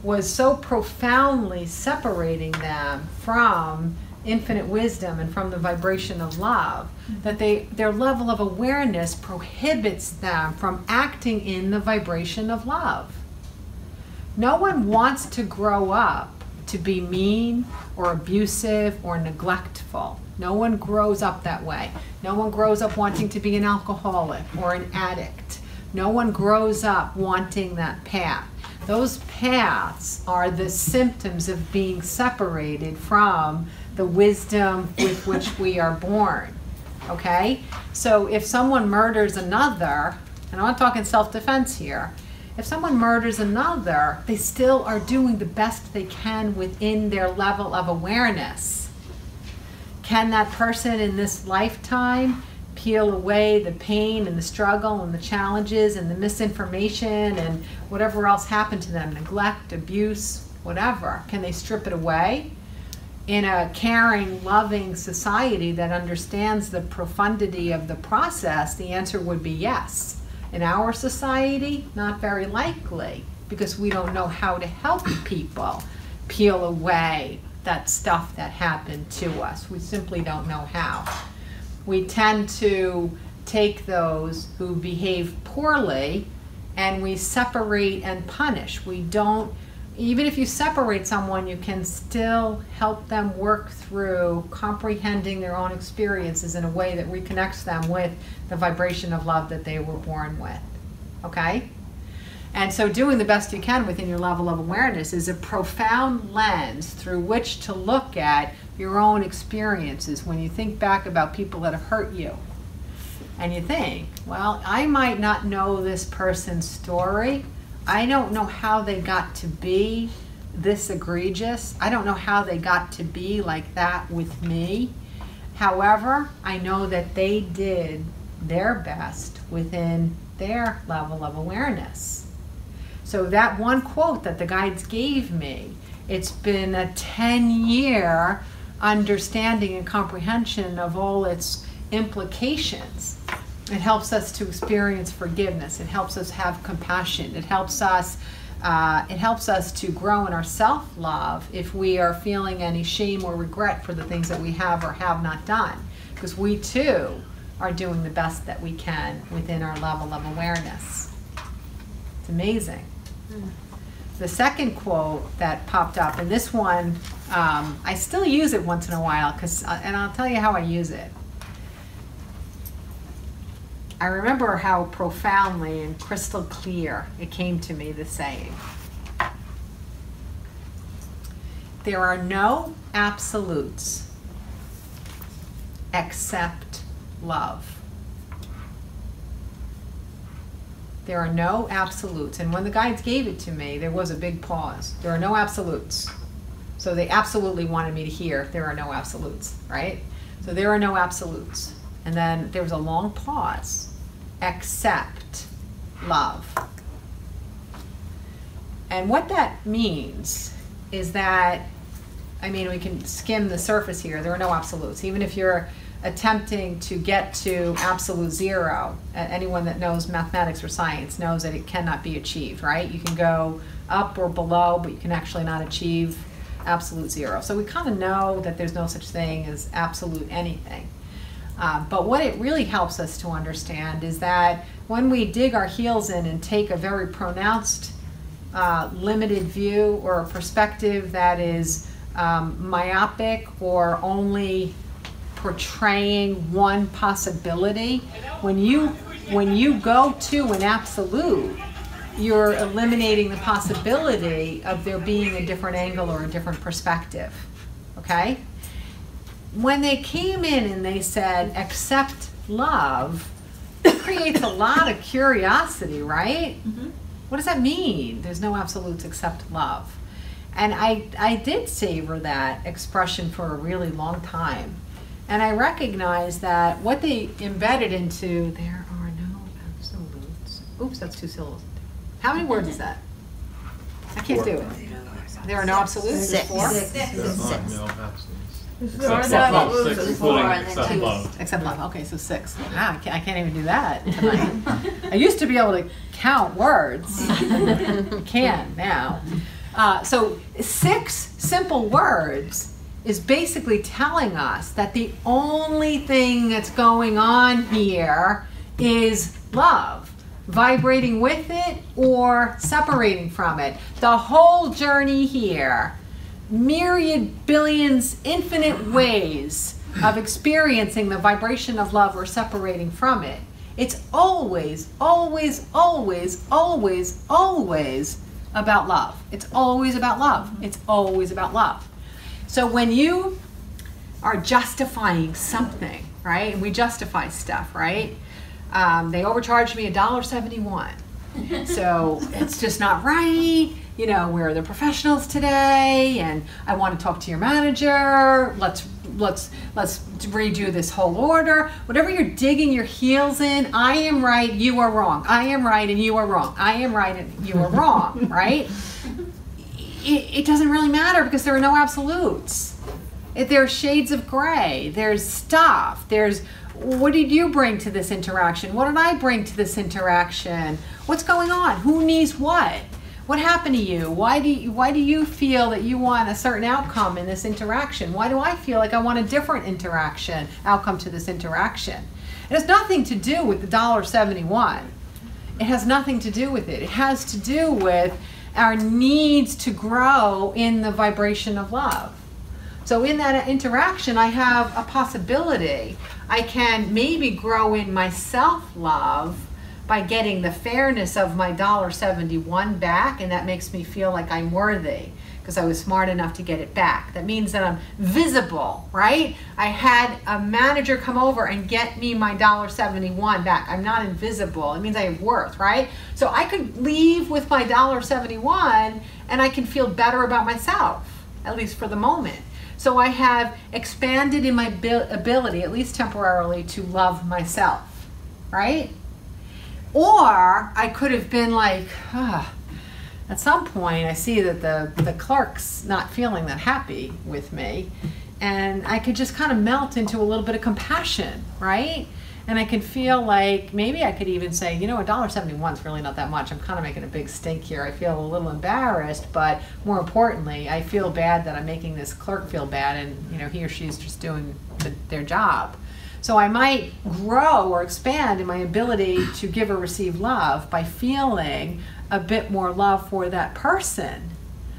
was so profoundly separating them from infinite wisdom and from the vibration of love that their level of awareness prohibits them from acting in the vibration of love. No one wants to grow up to be mean or abusive or neglectful. No one grows up that way. No one grows up wanting to be an alcoholic or an addict. No one grows up wanting that path. Those paths are the symptoms of being separated from the wisdom with which we are born. Okay? So if someone murders another, and I'm not talking self-defense here, if someone murders another, they still are doing the best they can within their level of awareness. Can that person in this lifetime peel away the pain and the struggle and the challenges and the misinformation and whatever else happened to them, neglect, abuse, whatever? Can they strip it away? In a caring, loving society that understands the profundity of the process, the answer would be yes. In our society, not very likely, because we don't know how to help people peel away that stuff that happened to us. We simply don't know how. We tend to take those who behave poorly and we separate and punish. We don't even if you separate someone, you can still help them work through comprehending their own experiences in a way that reconnects them with the vibration of love that they were born with. Okay? And so doing the best you can within your level of awareness is a profound lens through which to look at your own experiences when you think back about people that have hurt you. And you think, well, I might not know this person's story. I don't know how they got to be this egregious. I don't know how they got to be like that with me. However, I know that they did their best within their level of awareness. So that one quote that the guides gave me, it's been a 10-year understanding and comprehension of all its implications. It helps us to experience forgiveness. It helps us have compassion. It helps us to grow in our self-love if we are feeling any shame or regret for the things that we have or have not done. Because we too are doing the best that we can within our level of awareness. It's amazing. The second quote that popped up, and this one, I still use it once in a while, and I'll tell you how I use it. I remember how profoundly and crystal clear it came to me, the saying. There are no absolutes except love. There are no absolutes. And when the guides gave it to me, there was a big pause. There are no absolutes. So they absolutely wanted me to hear there are no absolutes, right? So there are no absolutes. And then there was a long pause. Except love. And what that means is that, I mean, we can skim the surface here. There are no absolutes. Even if you're attempting to get to absolute zero, anyone that knows mathematics or science knows that it cannot be achieved, right? You can go up or below, but you can actually not achieve absolute zero. So we kind of know that there's no such thing as absolute anything. But what it really helps us to understand is that when we dig our heels in and take a very pronounced limited view or a perspective that is myopic or only portraying one possibility, when you go to an absolute, you're eliminating the possibility of there being a different angle or a different perspective. Okay? When they came in and they said, accept love, it creates a lot of curiosity, right? Mm-hmm. What does that mean? There's no absolutes except love. And I did savor that expression for a really long time. And I recognized that what they embedded into, there are no absolutes. Oops, that's 2 syllables. How many words is that? I can't do it. There are no absolutes? 6. 4? 6. There are no absolutes. Except Except love. love. 6, including except love. Except love. Okay, so 6. Ah, I can't even do that tonight. I used to be able to count words. I can now. So 6 simple words is basically telling us that the only thing that's going on here is love. Vibrating with it or separating from it. The whole journey here, myriad, billions, infinite ways of experiencing the vibration of love or separating from it. It's always, always, always, always, always about love. It's always about love. It's always about love. So when you are justifying something, right? And we justify stuff, right? They overcharged me $1.71. So it's just not right. You know, we're the professionals today, and I want to talk to your manager. Let's redo this whole order. Whatever you're digging your heels in, I am right, you are wrong. I am right and you are wrong. I am right and you are wrong, right? It doesn't really matter because there are no absolutes. There are shades of gray. There's stuff. There's, what did you bring to this interaction? What did I bring to this interaction? What's going on? Who needs what? What happened to you? Why do you feel that you want a certain outcome in this interaction? Why do I feel like I want a different outcome to this interaction? It has nothing to do with the $1.71. It has nothing to do with it. It has to do with our needs to grow in the vibration of love. So in that interaction, I have a possibility. I can maybe grow in my self-love by getting the fairness of my $1.71 back, and that makes me feel like I'm worthy because I was smart enough to get it back. That means that I'm visible, right? I had a manager come over and get me my $1.71 back. I'm not invisible. It means I have worth, right? So I could leave with my $1.71 and I can feel better about myself, at least for the moment. So I have expanded in my ability, at least temporarily, to love myself, right? Or I could have been like, at some point I see that the clerk's not feeling that happy with me, and I could just kind of melt into a little bit of compassion, right? And I can feel like maybe I could even say, you know, $1.71 is really not that much. I'm kind of making a big stink here. I feel a little embarrassed, but more importantly, I feel bad that I'm making this clerk feel bad, and you know, he or she's just doing their job. So I might grow or expand in my ability to give or receive love by feeling a bit more love for that person.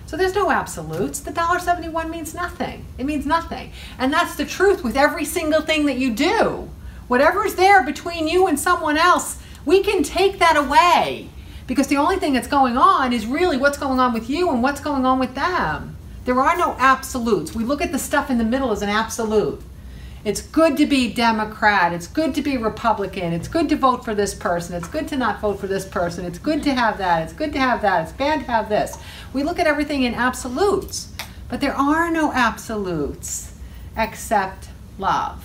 So there's no absolutes. The $1.71 means nothing. It means nothing. And that's the truth with every single thing that you do. Whatever's there between you and someone else, we can take that away. Because the only thing that's going on is really what's going on with you and what's going on with them. There are no absolutes. We look at the stuff in the middle as an absolute. It's good to be Democrat. It's good to be Republican. It's good to vote for this person. It's good to not vote for this person. It's good to have that. It's good to have that. It's bad to have this. We look at everything in absolutes. But there are no absolutes except love.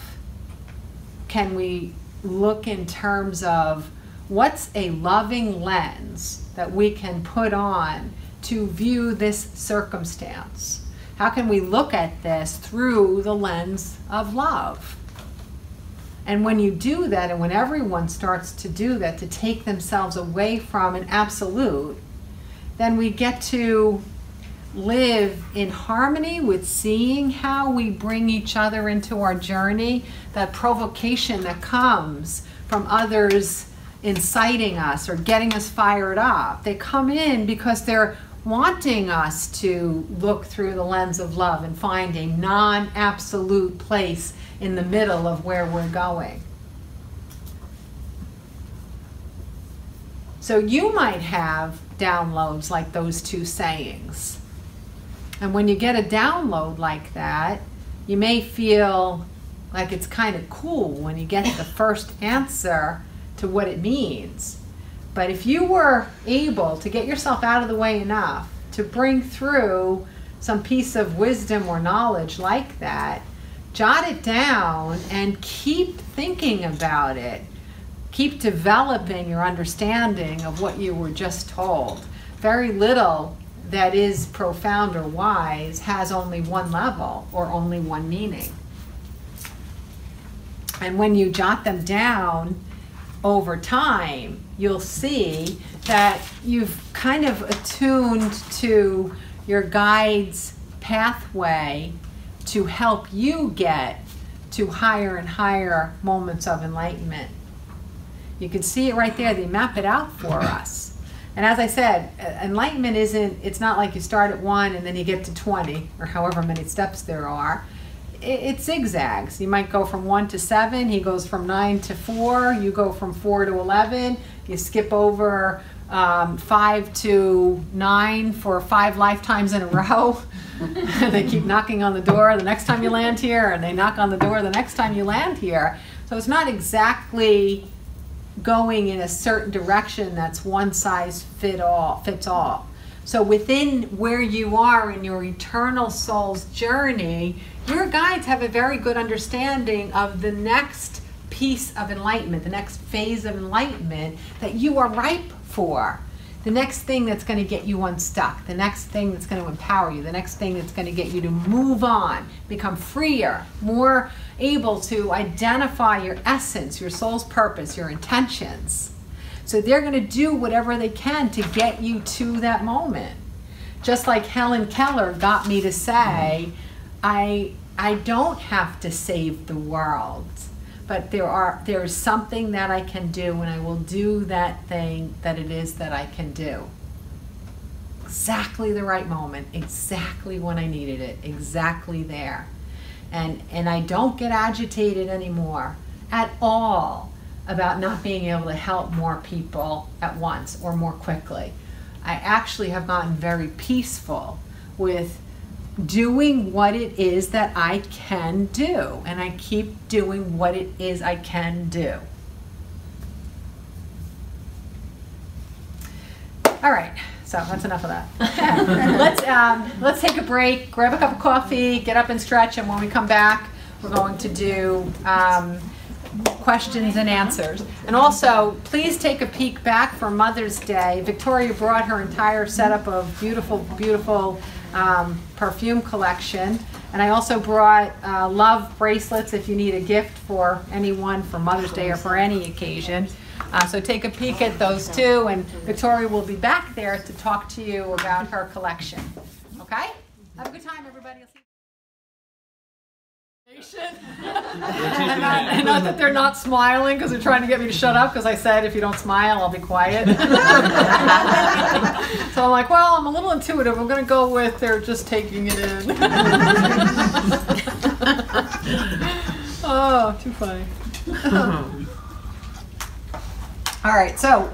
Can we look in terms of what's a loving lens that we can put on to view this circumstance? How can we look at this through the lens of love? And when you do that, and when everyone starts to do that, to take themselves away from an absolute, then we get to live in harmony with seeing how we bring each other into our journey, that provocation that comes from others inciting us or getting us fired up. They come in because they're wanting us to look through the lens of love and find a non-absolute place in the middle of where we're going. So you might have downloads like those two sayings. And when you get a download like that, you may feel like it's kind of cool when you get the first answer to what it means. But if you were able to get yourself out of the way enough to bring through some piece of wisdom or knowledge like that, jot it down and keep thinking about it. Keep developing your understanding of what you were just told. Very little that is profound or wise has only one level or only one meaning. And when you jot them down over time, you'll see that you've kind of attuned to your guide's pathway to help you get to higher and higher moments of enlightenment. You can see it right there. They map it out for us. And as I said, enlightenment it's not like you start at 1 and then you get to 20 or however many steps there are. It zigzags. You might go from 1 to 7, he goes from 9 to 4, you go from 4 to 11, you skip over 5 to 9 for 5 lifetimes in a row. They keep knocking on the door the next time you land here, and they knock on the door the next time you land here. So it's not exactly going in a certain direction that's one size fits all. So within where you are in your eternal soul's journey, your guides have a very good understanding of the next piece of enlightenment, the next phase of enlightenment that you are ripe for. The next thing that's going to get you unstuck, the next thing that's going to empower you, the next thing that's going to get you to move on, become freer, more able to identify your essence, your soul's purpose, your intentions. So they're going to do whatever they can to get you to that moment. Just like Helen Keller got me to say, I don't have to save the world, but there is something that I can do, and I will do that thing that it is that I can do. exactly the right moment, exactly when I needed it, exactly there. And I don't get agitated anymore at all about not being able to help more people at once or more quickly. I actually have gotten very peaceful with doing what it is that I can do, and I keep doing what it is I can do. All right, so that's enough of that. Let's take a break, grab a cup of coffee, get up and stretch, and when we come back, we're going to do questions and answers. And also, please take a peek back for Mother's Day. Victoria brought her entire setup of beautiful, beautiful perfume collection. And I also brought love bracelets if you need a gift for anyone for Mother's Day or for any occasion. So take a peek at those too, and Victoria will be back there to talk to you about her collection. Okay? Have a good time, everybody. I'll see you. And not that they're not smiling because they're trying to get me to shut up because I said if you don't smile, I'll be quiet. So I'm like, well, I'm a little intuitive. I'm going to go with they're just taking it in. Oh, too funny. All right, so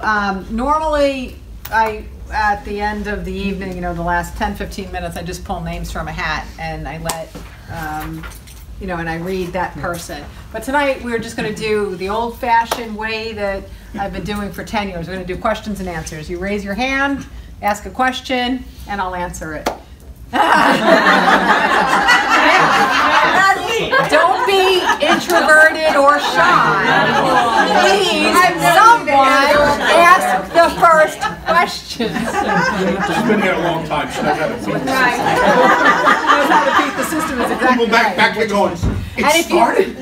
normally at the end of the evening, the last 10-15 minutes, I just pull names from a hat and I let, and I read that person. But tonight we're just going to do the old-fashioned way that I've been doing for 10 years. We're going to do questions and answers. You raise your hand, ask a question, and I'll answer it. Don't be introverted or shy. Please, someone ask the first question. She's been here a long time. She knows how to beat. Right. Knows how to beat the system is exactly right. Back to going. It started.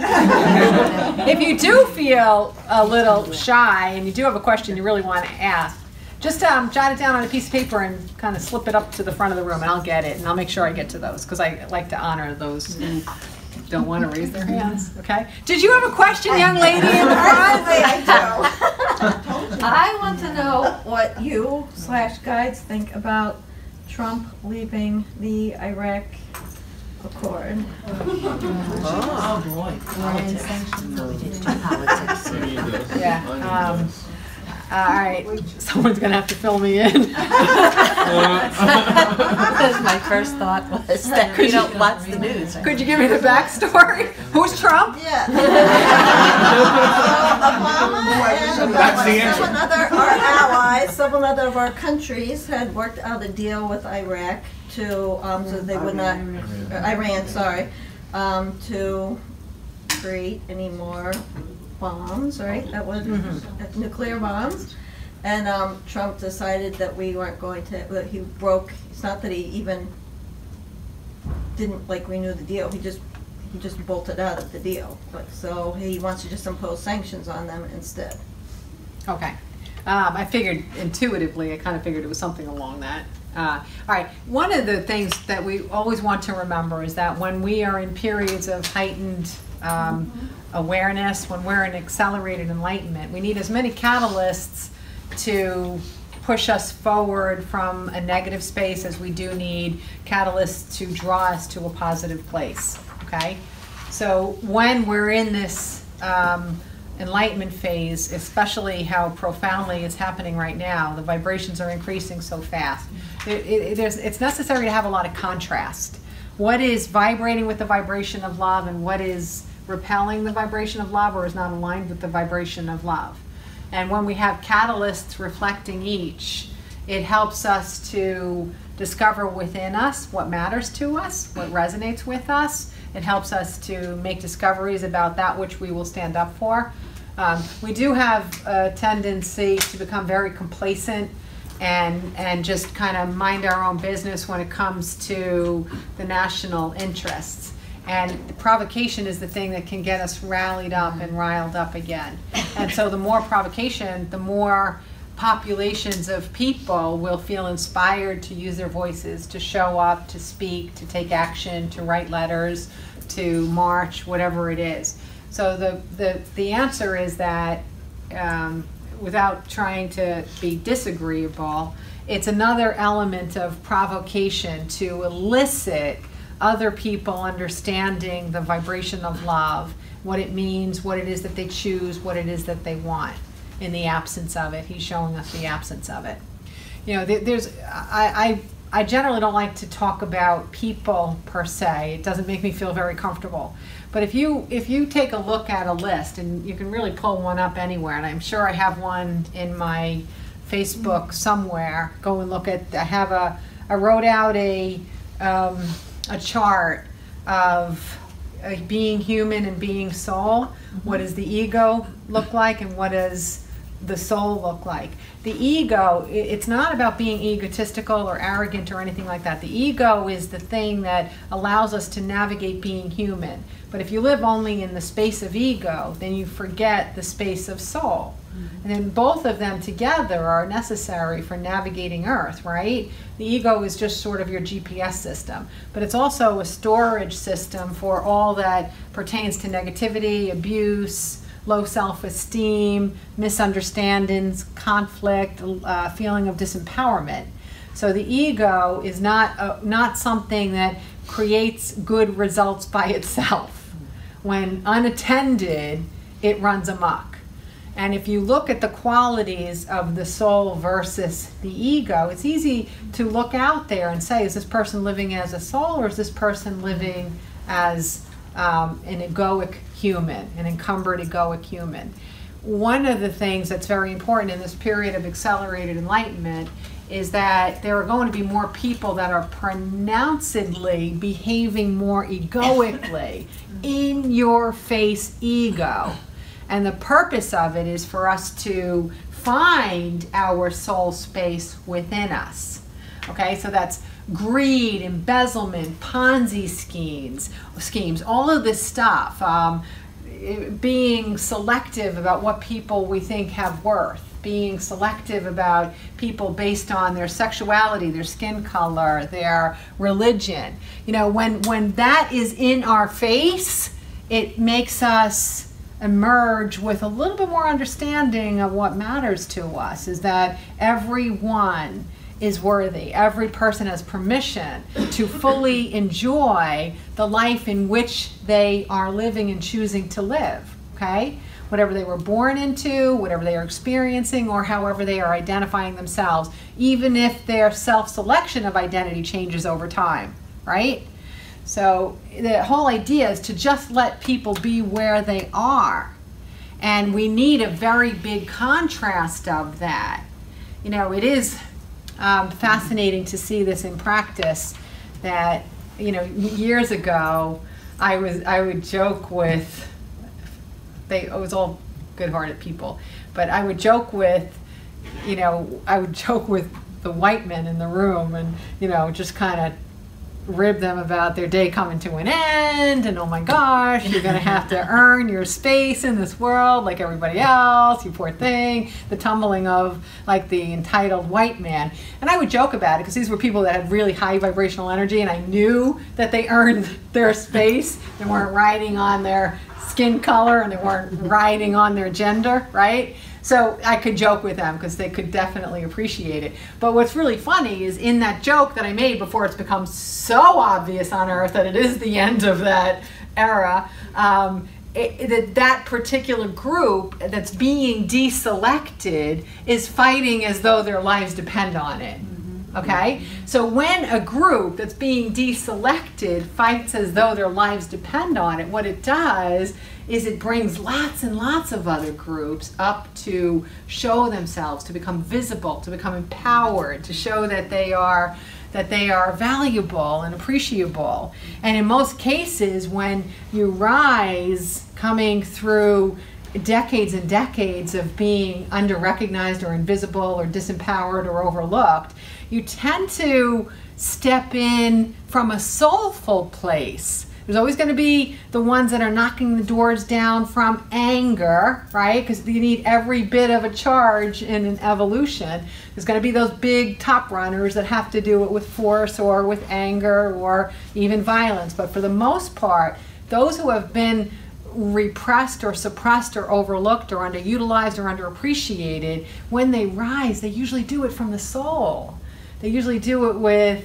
If you do feel a little shy and you do have a question you really want to ask, just jot it down on a piece of paper and kind of slip it up to the front of the room, and I'll get it, and I'll make sure I get to those because I like to honor those who don't want to raise their hands. Okay? Did you have a question, young lady in the front? I do. I want to know what you / guides think about Trump leaving the Iraq Accord. Oh boy. Politics. Yeah. All right, someone's gonna have to fill me in. My first thought was that you don't watch the news. Could you give me the backstory? Who's Trump? Yeah. Obama That's the and answer. our allies, several other of our countries had worked out a deal with Iraq to so they would not Iran, sorry, to create any more bombs, right? That was nuclear bombs. And Trump decided that we weren't going to, that he broke, it's not that he even didn't renew the deal, he just bolted out of the deal. But so he wants to just impose sanctions on them instead. Okay. I figured intuitively, I kind of figured it was something along that. All right, one of the things that we always want to remember is that when we are in periods of heightened awareness, when we're in accelerated enlightenment, we need as many catalysts to push us forward from a negative space as we do need catalysts to draw us to a positive place, okay? So when we're in this enlightenment phase, especially how profoundly it's happening right now, the vibrations are increasing so fast. It's necessary to have a lot of contrast. What is vibrating with the vibration of love and what is repelling the vibration of love or is not aligned with the vibration of love. And when we have catalysts reflecting each, it helps us to discover within us what matters to us, what resonates with us. It helps us to make discoveries about that which we will stand up for. We do have a tendency to become very complacent and just kind of mind our own business when it comes to the national interests. And the provocation is the thing that can get us rallied up and riled up again. And so the more provocation, the more populations of people will feel inspired to use their voices, to show up, to speak, to take action, to write letters, to march, whatever it is. So the answer is that, without trying to be disagreeable, it's another element of provocation to elicit other people understanding the vibration of love, what it means, what it is that they choose, what it is that they want in the absence of it. He's showing us the absence of it. You know, I generally don't like to talk about people per se. It doesn't make me feel very comfortable. But if you take a look at a list, and you can really pull one up anywhere, and I'm sure I have one in my Facebook somewhere. Go and look at. I wrote out a chart of being human and being soul. What does the ego look like, and what does the soul look like? The ego, it's not about being egotistical or arrogant or anything like that. The ego is the thing that allows us to navigate being human. But if you live only in the space of ego, then you forget the space of soul. And then both of them together are necessary for navigating Earth, right? The ego is just sort of your GPS system, but it's also a storage system for all that pertains to negativity, abuse, low self-esteem, misunderstandings, conflict, feeling of disempowerment. So the ego is not something that creates good results by itself. When unattended, it runs amok. And if you look at the qualities of the soul versus the ego, it's easy to look out there and say, is this person living as a soul, or is this person living as an egoic human, an encumbered egoic human? One of the things that's very important in this period of accelerated enlightenment is that there are going to be more people that are pronouncedly behaving more egoically, in your face ego. And the purpose of it is for us to find our soul space within us. Okay, so that's greed, embezzlement, Ponzi schemes, all of this stuff. Being selective about what people we think have worth. Being selective about people based on their sexuality, their skin color, their religion. You know, when that is in our face, it makes us emerge with a little bit more understanding of what matters to us, is that everyone is worthy. Every person has permission to fully enjoy the life in which they are living and choosing to live, okay? Whatever they were born into, whatever they are experiencing, or however they are identifying themselves, even if their self-selection of identity changes over time, right? So the whole idea is to just let people be where they are. And we need a very big contrast of that. You know, it is fascinating to see this in practice, that, you know, years ago, I would joke with, it was all good-hearted people, but I would joke with, you know, the white men in the room, and, you know, just kind of rib them about their day coming to an end, and oh my gosh, you're going to have to earn your space in this world like everybody else, you poor thing, the tumbling of like the entitled white man. And I would joke about it because these were people that had really high vibrational energy, and I knew that they earned their space. They weren't riding on their skin color, and they weren't riding on their gender, right? So I could joke with them because they could definitely appreciate it. But what's really funny is in that joke that I made before it's become so obvious on Earth that it is the end of that era, that particular group that's being deselected is fighting as though their lives depend on it. Okay? So when a group that's being deselected fights as though their lives depend on it, what it does is it brings lots and lots of other groups up to show themselves, to become visible, to become empowered, to show that they are valuable and appreciable. And in most cases, when you rise coming through decades and decades of being under-recognized or invisible or disempowered or overlooked, you tend to step in from a soulful place. There's always going to be the ones that are knocking the doors down from anger, right? Because you need every bit of a charge in an evolution. There's going to be those big top runners that have to do it with force or with anger or even violence. But for the most part, those who have been repressed or suppressed or overlooked or underutilized or underappreciated, when they rise, they usually do it from the soul. They usually do it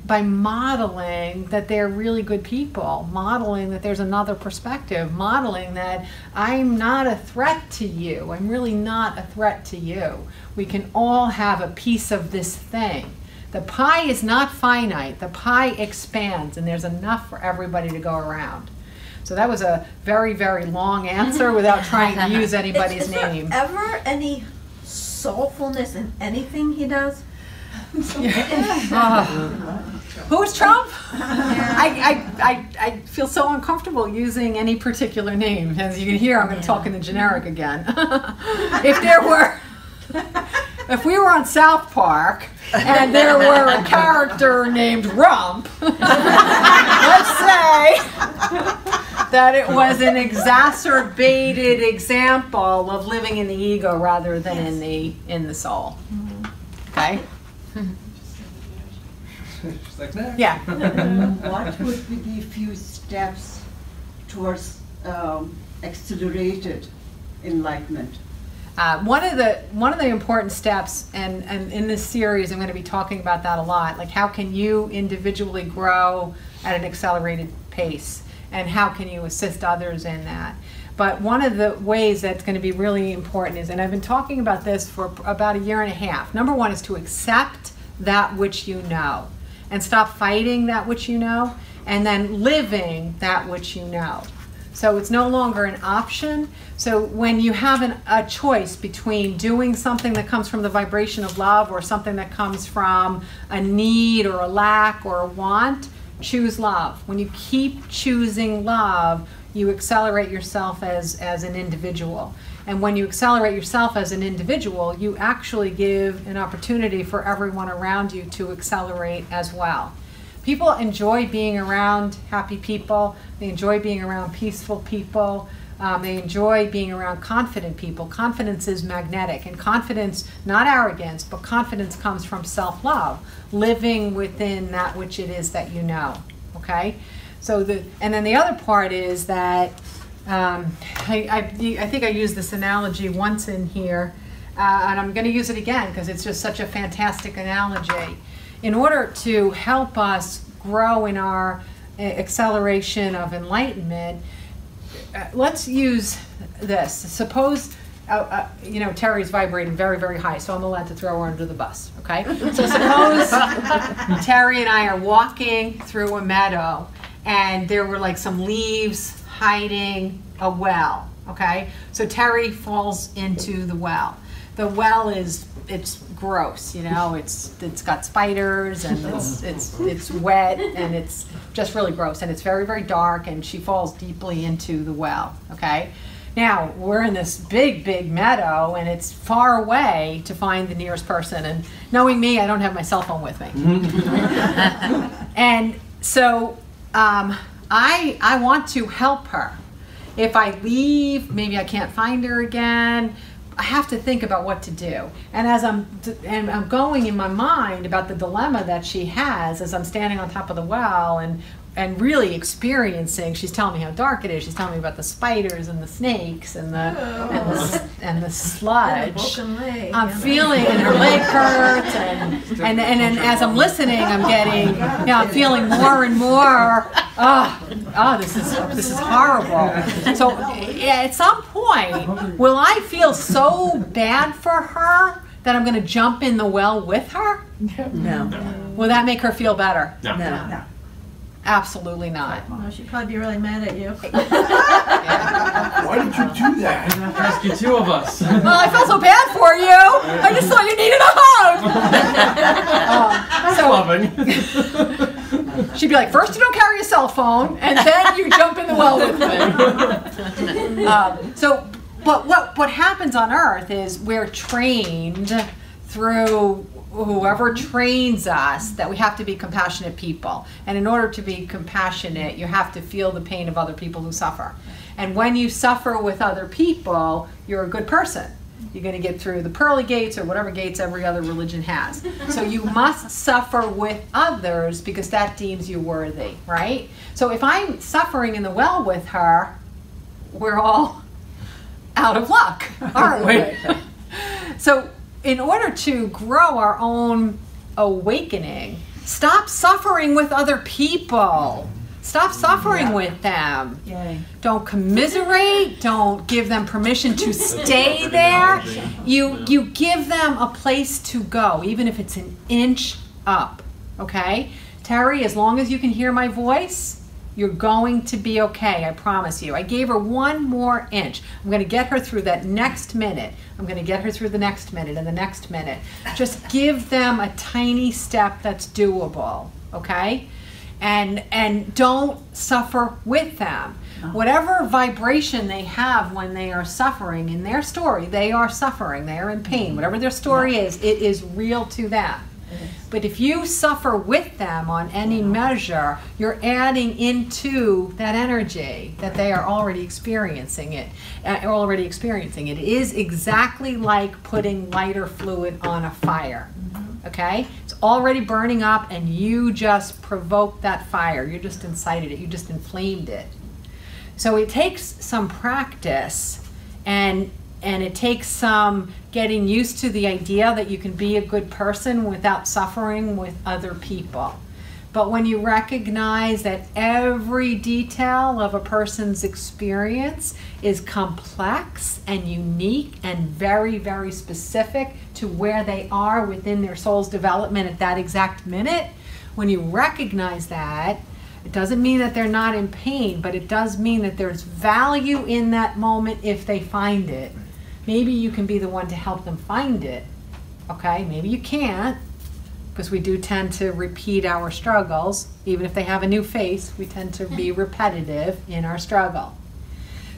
by modeling that they're really good people, modeling that there's another perspective, modeling that I'm not a threat to you. I'm really not a threat to you. We can all have a piece of this thing. The pie is not finite. The pie expands, and there's enough for everybody to go around. So that was a very, very long answer without trying to use anybody's name. Is there ever any soulfulness in anything he does? Who's Trump? I feel so uncomfortable using any particular name. As you can hear, I'm going to talk in the generic again. If we were on South Park and there were a character named Rump, let's say that it was an exacerbated example of living in the ego rather than in the soul. Okay? She's like, next. Yeah. What would be the few steps towards accelerated enlightenment? One of the important steps, and in this series I'm going to be talking about that a lot, like how can you individually grow at an accelerated pace, and how can you assist others in that. But one of the ways that's going to be really important is, and I've been talking about this for about a year and a half, number one is to accept that which you know, and stop fighting that which you know, and then living that which you know. So it's no longer an option. So when you have a choice between doing something that comes from the vibration of love or something that comes from a need or a lack or a want, choose love. When you keep choosing love, you accelerate yourself as an individual. And when you accelerate yourself as an individual, you actually give an opportunity for everyone around you to accelerate as well. People enjoy being around happy people. They enjoy being around peaceful people. They enjoy being around confident people. Confidence is magnetic, and confidence, not arrogance, but confidence comes from self-love, living within that which it is that you know. Okay, so and then the other part is that I think I used this analogy once in here, and I'm going to use it again because it's just such a fantastic analogy. In order to help us grow in our acceleration of enlightenment, let's use this. Suppose, Terry's vibrating very, very high, so I'm allowed to throw her under the bus, okay? So suppose Terry and I are walking through a meadow, and there were like some leaves hiding a well, okay? So Terry falls into the well. The well it's gross, it's got spiders, and it's wet, and it's just really gross, and it's very, very dark, and she falls deeply into the well, okay? Now, we're in this big, big meadow, and it's far away to find the nearest person, and knowing me, I don't have my cell phone with me. And so I want to help her. If I leave, maybe I can't find her again. I have to think about what to do. And as I'm going in my mind about the dilemma that she has as I'm standing on top of the well and really experiencing, she's telling me how dark it is, she's telling me about the spiders and the snakes and the sludge. I'm feeling, and her leg hurts, and as I'm listening, I'm getting, I'm feeling more and more, this is horrible. So at some point, will I feel so bad for her that I'm going to jump in the well with her? No. Will that make her feel better? No. No. Absolutely not. Well, she'd probably be really mad at you. Why did you do that? Rescue two of us. Well, I felt so bad for you. I just thought you needed a hug. Loving. She'd be like, first you don't carry a cell phone, and then you jump in the well with me. But what happens on Earth is we're trained through whoever trains us that we have to be compassionate people. And in order to be compassionate, you have to feel the pain of other people who suffer. And when you suffer with other people, you're a good person. You're going to get through the pearly gates or whatever gates every other religion has. So you must suffer with others because that deems you worthy, right? So if I'm suffering in the well with her, we're all out of luck, aren't we? So in order to grow our own awakening. Stop suffering with other people. Stop suffering with them. Yay. Don't commiserate. Don't give them permission to stay there. You give them a place to go, even if it's an inch up. Okay? Terry, as long as you can hear my voice, you're going to be okay, I promise you. I gave her 1 more inch. I'm going to get her through that next minute. I'm going to get her through the next minute and the next minute. Just give them a tiny step that's doable, okay? And don't suffer with them. Whatever vibration they have when they are suffering in their story, they are suffering, they are in pain. Whatever their story is, it is real to them. But if you suffer with them on any measure, you're adding into that energy that they are already experiencing it. It is exactly like putting lighter fluid on a fire. Okay? It's already burning up and you just provoked that fire. You just incited it. You just inflamed it. So it takes some practice and it takes some getting used to the idea that you can be a good person without suffering with other people. But when you recognize that every detail of a person's experience is complex and unique and very, very specific to where they are within their soul's development at that exact minute, when you recognize that, it doesn't mean that they're not in pain, but it does mean that there's value in that moment if they find it. Maybe you can be the one to help them find it, okay? Maybe you can't, because we do tend to repeat our struggles. Even if they have a new face, we tend to be repetitive in our struggle.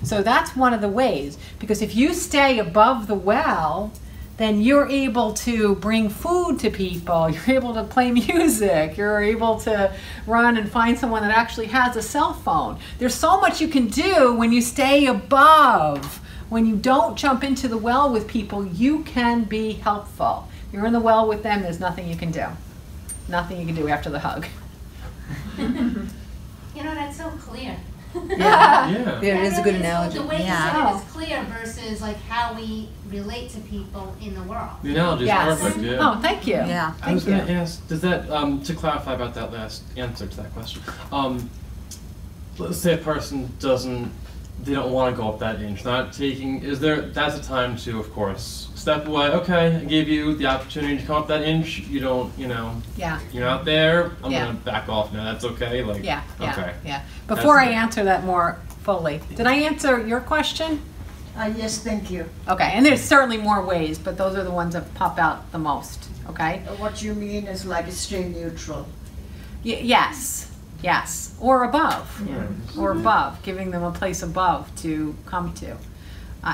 So that's one of the ways, because if you stay above the well, then you're able to bring food to people, you're able to play music, you're able to run and find someone that actually has a cell phone. There's so much you can do when you stay above. When you don't jump into the well with people, you can be helpful. You're in the well with them, there's nothing you can do. Nothing you can do after the hug. You know, that's so clear. Yeah, it is a good The analogy. way you Yeah. said it is clear versus like how we relate to people in the world. The analogy is Yes. perfect, yeah. Oh, thank you. Yeah. I was Thank going to you. ask, does that, to clarify about that last answer to that question, let's say a person they don't want to go up that inch, that's a time to, of course, step away. Okay, I gave you the opportunity to come up that inch, you're not there, I'm Yeah. going to back off now, that's okay? Like, Yeah, yeah, okay. yeah. Before I That's- answer that more fully, did I answer your question? Yes, thank you. Okay, and there's certainly more ways, but those are the ones that pop out the most, okay? What you mean is like stay neutral. Yes, or above, or above, giving them a place above to come to.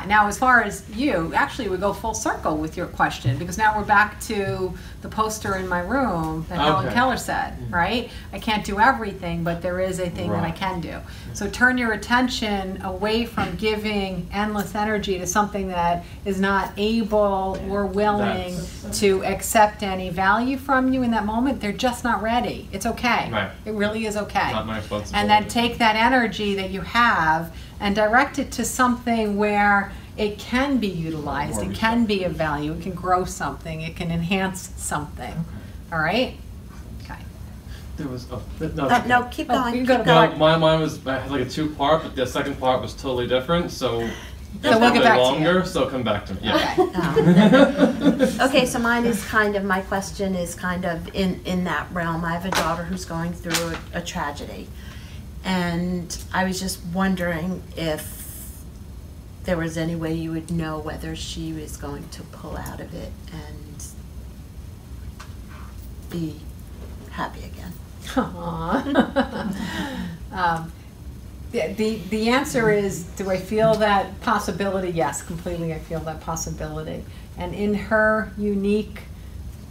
Now, as far as you, actually, we go full circle with your question, because now we're back to the poster in my room that Helen Okay. Keller said, right? I can't do everything, but there is a thing that I Right. can do. So turn your attention away from giving endless energy to something that is not able or willing to accept any value from you in that moment. They're just not ready. It's okay. Right. It really is okay. Not my responsibility. And then take that energy that you have and direct it to something where it can be utilized, it can be of value, it can grow something, it can enhance something. All right? Okay. There was, No, keep Oh, going. you Keep gotta going. Mine was, I had like a 2-part, but the second part was totally different, so it's we'll get probably back to you. longer, so come back to me. Yeah. Okay. Okay, so mine is my question is kind of in that realm. I have a daughter who's going through a tragedy. And I was just wondering if there was any way you would know whether she was going to pull out of it and be happy again. The answer is, do I feel that possibility? Yes, completely I feel that possibility. And in her unique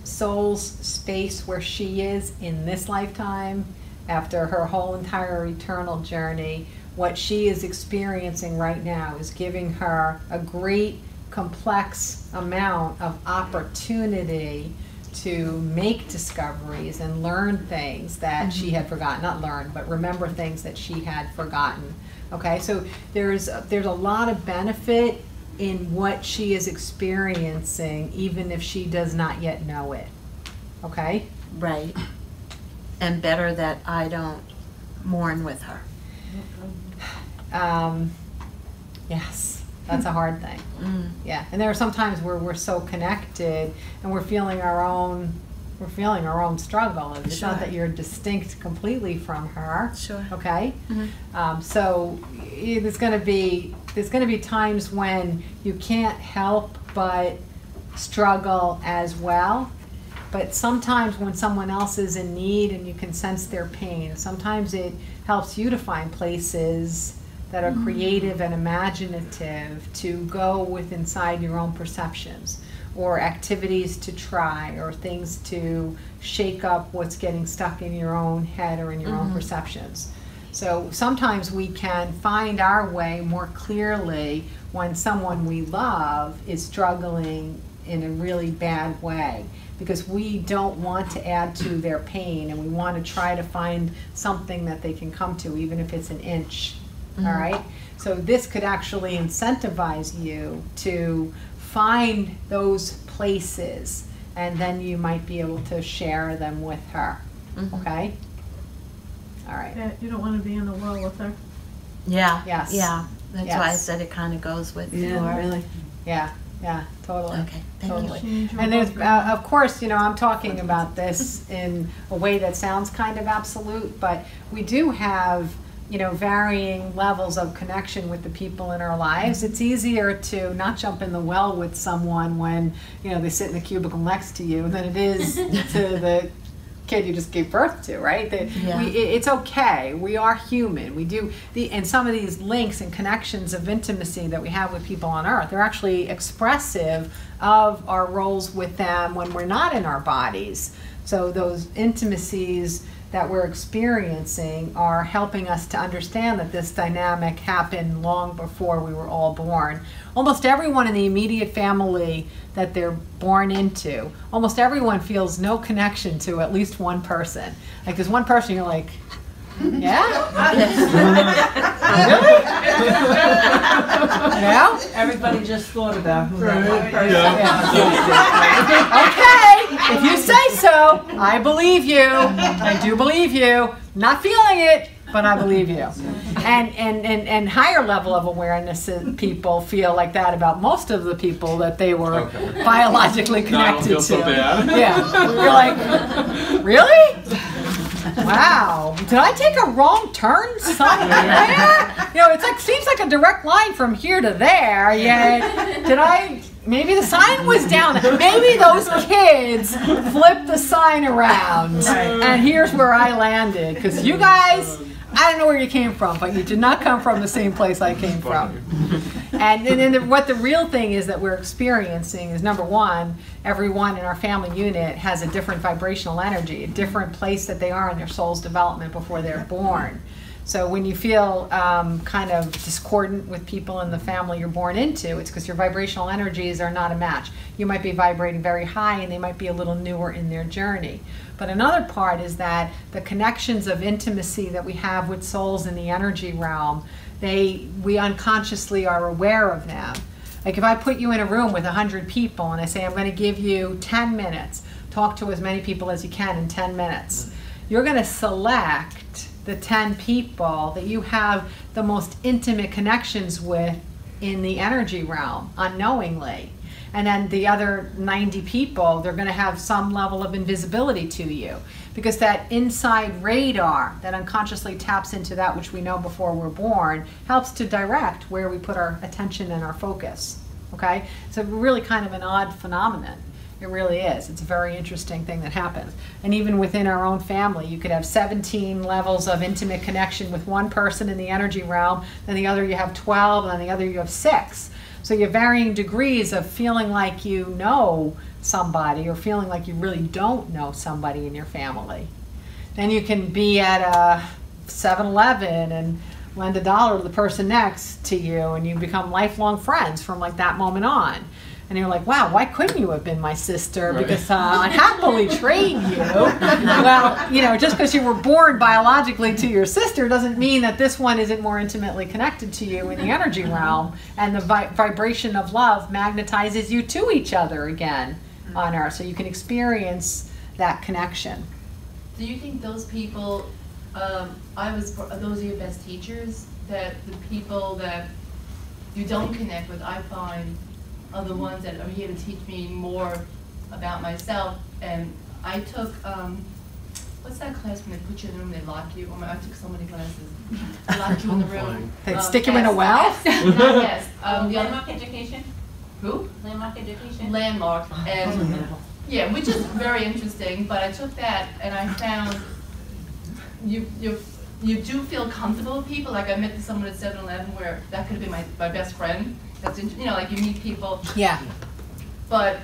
soul's space where she is in this lifetime, after her whole entire eternal journey, what she is experiencing right now is giving her a great complex amount of opportunity to make discoveries and learn things that she had forgotten. Not learn, but remember things that she had forgotten. Okay, so there's a lot of benefit in what she is experiencing, even if she does not yet know it. okay? Right. And better that I don't mourn with her. Yes, that's a hard thing. Mm. Yeah, and there are some times where we're so connected and we're feeling our own struggle. And it's not Sure. that you're distinct completely from her. Sure. Okay. Mhm. So there's going to be times when you can't help but struggle as well. But sometimes when someone else is in need and you can sense their pain, sometimes it helps you to find places that are creative and imaginative to go with inside your own perceptions, or activities to try, or things to shake up what's getting stuck in your own head or in your own perceptions. So sometimes we can find our way more clearly when someone we love is struggling in a really bad way, because we don't want to add to their pain, and we want to try to find something that they can come to, even if it's an inch. All right? So this could actually incentivize you to find those places, and then you might be able to share them with her. Okay? All right. Yeah, you don't want to be in the world with her. Yeah. Yes. Yeah. That's why I Yes. said it kind of goes with Yeah, your. really. Yeah, totally. Okay, thank Totally. you. And there's, of course, I'm talking about this in a way that sounds kind of absolute, but we do have, varying levels of connection with the people in our lives. It's easier to not jump in the well with someone when, they sit in the cubicle next to you than it is to the kid you just gave birth to, right? Yeah. It's okay. We are human. We do, and some of these links and connections of intimacy that we have with people on earth, they're actually expressive of our roles with them when we're not in our bodies. So those intimacies that we're experiencing are helping us to understand that this dynamic happened long before we were all born. Almost everyone in the immediate family that they're born into, almost everyone feels no connection to at least one person. Like there's one person you're like, yeah? Really? Yeah? Everybody just thought about who that Right. person Okay, if you say so, I believe you. I do believe you. Not feeling it, but I believe you. And higher level of awareness people feel like that about most of the people that they were biologically No, I don't connected feel to. so bad. Yeah, you're like, really? Wow, did I take a wrong turn somewhere? It's like, seems like a direct line from here to there, yet did I, maybe the sign was down. Maybe those kids flipped the sign around, and here's where I landed, because you guys, I don't know where you came from, but you did not come from the same place I came from. And then what the real thing is that we're experiencing is, number one, everyone in our family unit has a different vibrational energy, a different place that they are in their soul's development before they're born. So when you feel kind of discordant with people in the family you're born into, it's because your vibrational energies are not a match. You might be vibrating very high and they might be a little newer in their journey. But another part is that the connections of intimacy that we have with souls in the energy realm, we unconsciously are aware of them. Like if I put you in a room with 100 people and I say, I'm going to give you 10 minutes, talk to as many people as you can in 10 minutes, you're going to select the 10 people that you have the most intimate connections with in the energy realm, unknowingly. And then the other 90 people, they're going to have some level of invisibility to you. Because that inside radar that unconsciously taps into that which we know before we're born helps to direct where we put our attention and our focus. Okay? So really kind of an odd phenomenon. It really is. It's a very interesting thing that happens. And even within our own family, you could have 17 levels of intimate connection with one person in the energy realm, then the other you have 12, and then the other you have 6. So you have varying degrees of feeling like you know somebody or feeling like you really don't know somebody in your family. Then you can be at a 7-Eleven and lend $1 to the person next to you, and you become lifelong friends from like that moment on. And you're like, wow, why couldn't you have been my sister? Right. Because I'd happily trade you. Well, just because you were born biologically to your sister doesn't mean that this one isn't more intimately connected to you in the energy realm. And the vibration of love magnetizes you to each other again on Earth. So you can experience that connection. Do you think those people, those are your best teachers? That the people that you don't connect with, I find, are the ones that are here to teach me more about myself. And I took, what's that class when they put you in a room, they lock you? Oh my, I took so many classes. They lock you in the room. They stick you in a well? Yes. Landmark education? Who? Landmark education? Landmark. And yeah, which is very interesting, but I took that and I found you do feel comfortable with people. Like I met someone at 7-Eleven where that could have been my best friend. That's, like you meet people. Yeah. But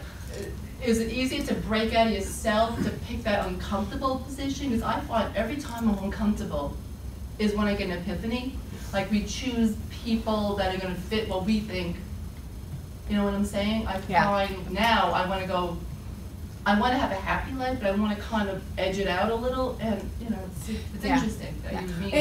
is it easier to break out of yourself to pick that uncomfortable position? Because I find every time I'm uncomfortable is when I get an epiphany. Like we choose people that are going to fit what we think. You know what I'm saying? I find now I want to have a happy life, but I want to kind of edge it out a little, and it's interesting that you meet.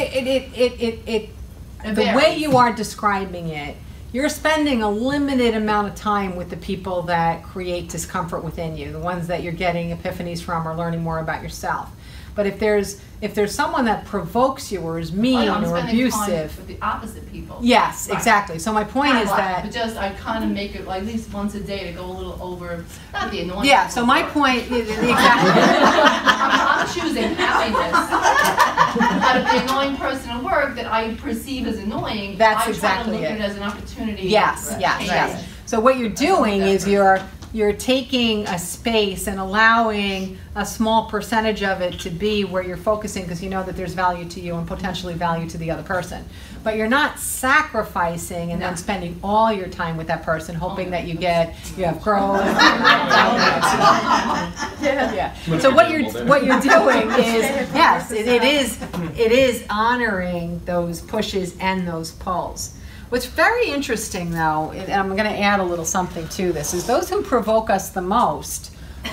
The way you are describing it, you're spending a limited amount of time with the people that create discomfort within you, the ones that you're getting epiphanies from or learning more about yourself. But if there's someone that provokes you or is mean or abusive, with the opposite people. Yes, right. Exactly. So my point is that, but just I kind of make it like at least once a day to go a little over, not the annoying. Yeah. So my point is exactly. I'm choosing happiness out of the annoying person at work that I perceive as annoying. That's I exactly try to look it. at it as an opportunity. Yes. Yes. So what you're doing is you're taking a space and allowing a small percentage of it to be where you're focusing because you know that there's value to you and potentially value to the other person. But you're not sacrificing and then spending all your time with that person hoping that you have growth. Yeah. So what you're doing is, yes, it is honoring those pushes and those pulls. What's very interesting, though, and I'm going to add a little something to this, is those who provoke us the most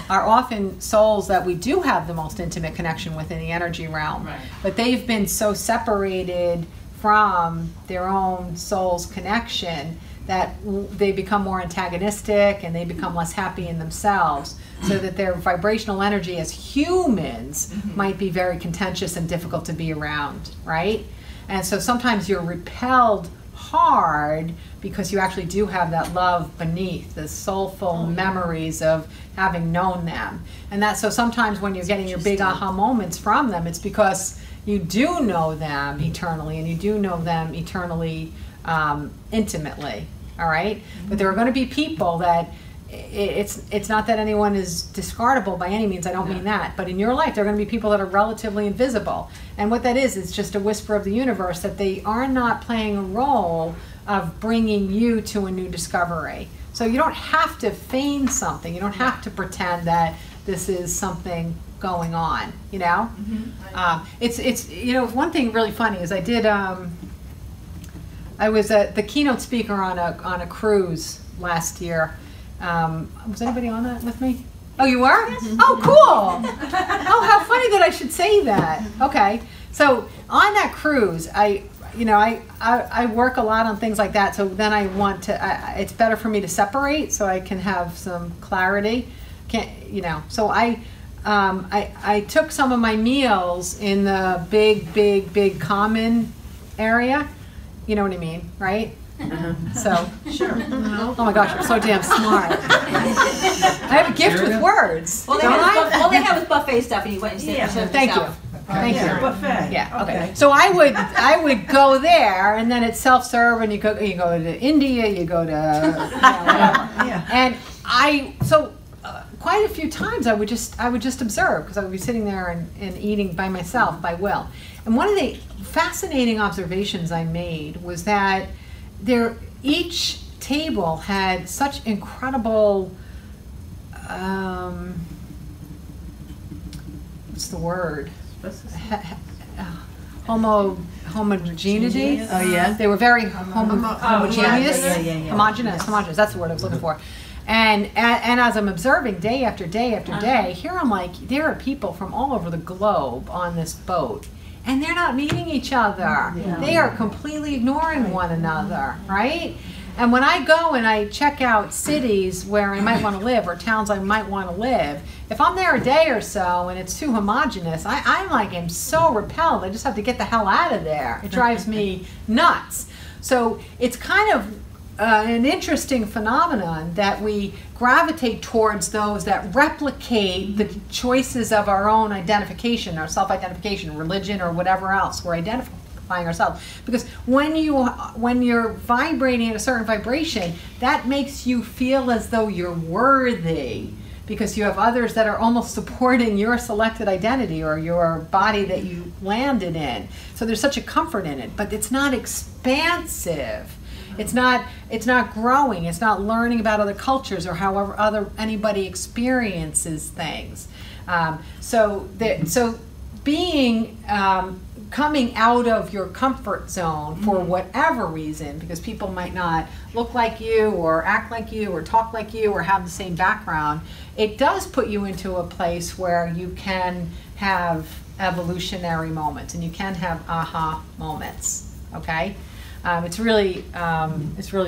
are often souls that we do have the most intimate connection with in the energy realm. Right. But they've been so separated from their own soul's connection that they become more antagonistic and they become less happy in themselves, so that their vibrational energy as humans might be very contentious and difficult to be around, right? And so sometimes you're repelled hard because you actually do have that love beneath, the soulful memories of having known them. And that's so sometimes when you're getting your big aha moments from them, it's because you do know them eternally, and you do know them eternally intimately, all right? But there are going to be people that it's not that anyone is discardable by any means, I don't mean that, but in your life there are going to be people that are relatively invisible, and what that is just a whisper of the universe that they are not playing a role of bringing you to a new discovery. So you don't have to feign something, you don't have to pretend that this is something going on, you know? It's one thing really funny is I was the keynote speaker on a cruise last year. Was anybody on that with me? Oh, you were? Yes. Oh, cool. Oh, how funny that I should say that. Okay. So on that cruise, I work a lot on things like that. So then I want to, it's better for me to separate so I can have some clarity. So I took some of my meals in the big common area. You know what I mean, right? So, sure. Oh my gosh, you're so damn smart. I have a gift with words. All they have is buffet stuff, and you went and said, Thank you. Thank you. Buffet. Yeah. Okay. So I would go there, and then it's self-serve, and you go to India, you go to whatever. And quite a few times I would just observe, because I would be sitting there and eating by myself by will. And one of the fascinating observations I made was that each table had such incredible what's the word? Homogeneity. Oh yeah. They were very homogeneous. Homogeneous. That's the word I was looking for. And as I'm observing day after day after day, here I'm like, there are people from all over the globe on this boat. And they're not meeting each other. Yeah. They are completely ignoring one another, right? And when I go and I check out cities where I might want to live or towns I might want to live, if I'm there a day or so and it's too homogenous, I'm like, I'm so repelled. I just have to get the hell out of there. It drives me nuts. So it's kind of an interesting phenomenon that we gravitate towards those that replicate the choices of our own identification, our self-identification, religion, or whatever else we're identifying ourselves. Because when you're vibrating at a certain vibration, that makes you feel as though you're worthy, because you have others that are almost supporting your selected identity or your body that you landed in. So there's such a comfort in it, but it's not expansive. It's not growing. It's not learning about other cultures or however anybody experiences things. So being coming out of your comfort zone for whatever reason, because people might not look like you or act like you or talk like you or have the same background, it does put you into a place where you can have evolutionary moments and you can have aha moments. Okay. It's really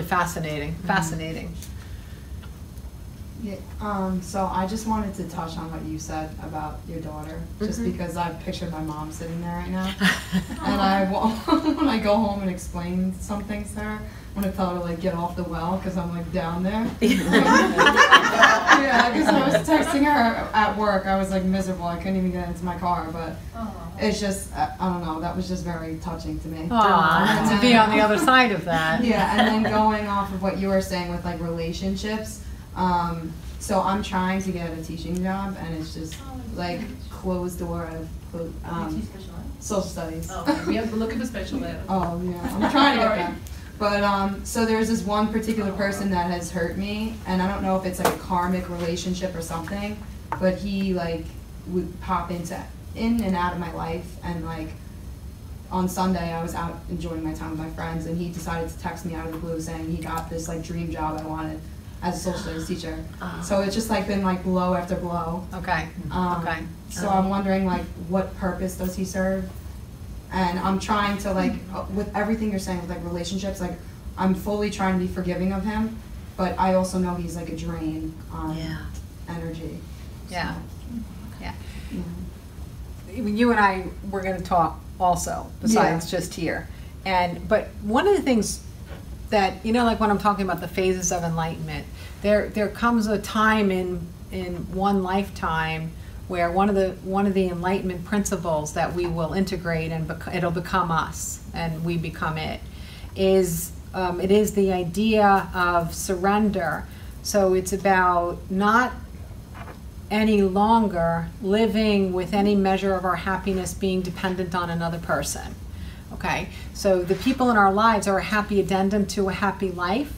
fascinating. Fascinating. Yeah, so I just wanted to touch on what you said about your daughter, just because I pictured my mom sitting there right now, and when I go home and explain some things to her, I want to tell her to like get off the well because I'm like down there. Yeah, because I was texting her at work. I was like miserable. I couldn't even get into my car, but it's just I don't know. That was just very touching to me. Aww, to be on the other side of that. Yeah, and then going off of what you were saying with like relationships. So I'm trying to get a teaching job, and it's just like closed door. Social studies. Oh, we have to look at the special ed. Oh yeah, I'm trying to get that. But so there's this one particular person that has hurt me, and I don't know if it's like a karmic relationship or something, but he like would pop in and out of my life, and like on Sunday I was out enjoying my time with my friends, and he decided to text me out of the blue saying he got this like dream job I wanted as a social studies teacher. So it's just like been like blow after blow. Okay. Okay. So I'm wondering like what purpose does he serve? And I'm trying to like, with everything you're saying with like relationships, like I'm fully trying to be forgiving of him, but I also know he's like a drain on energy. Yeah. Yeah. You and I were going to talk also, besides just here. But one of the things that, you know, like when I'm talking about the phases of enlightenment, there comes a time in one lifetime where one of the enlightenment principles that we will integrate and it'll become us and we become it is the idea of surrender. So it's about not any longer living with any measure of our happiness being dependent on another person. Okay, so the people in our lives are a happy addendum to a happy life.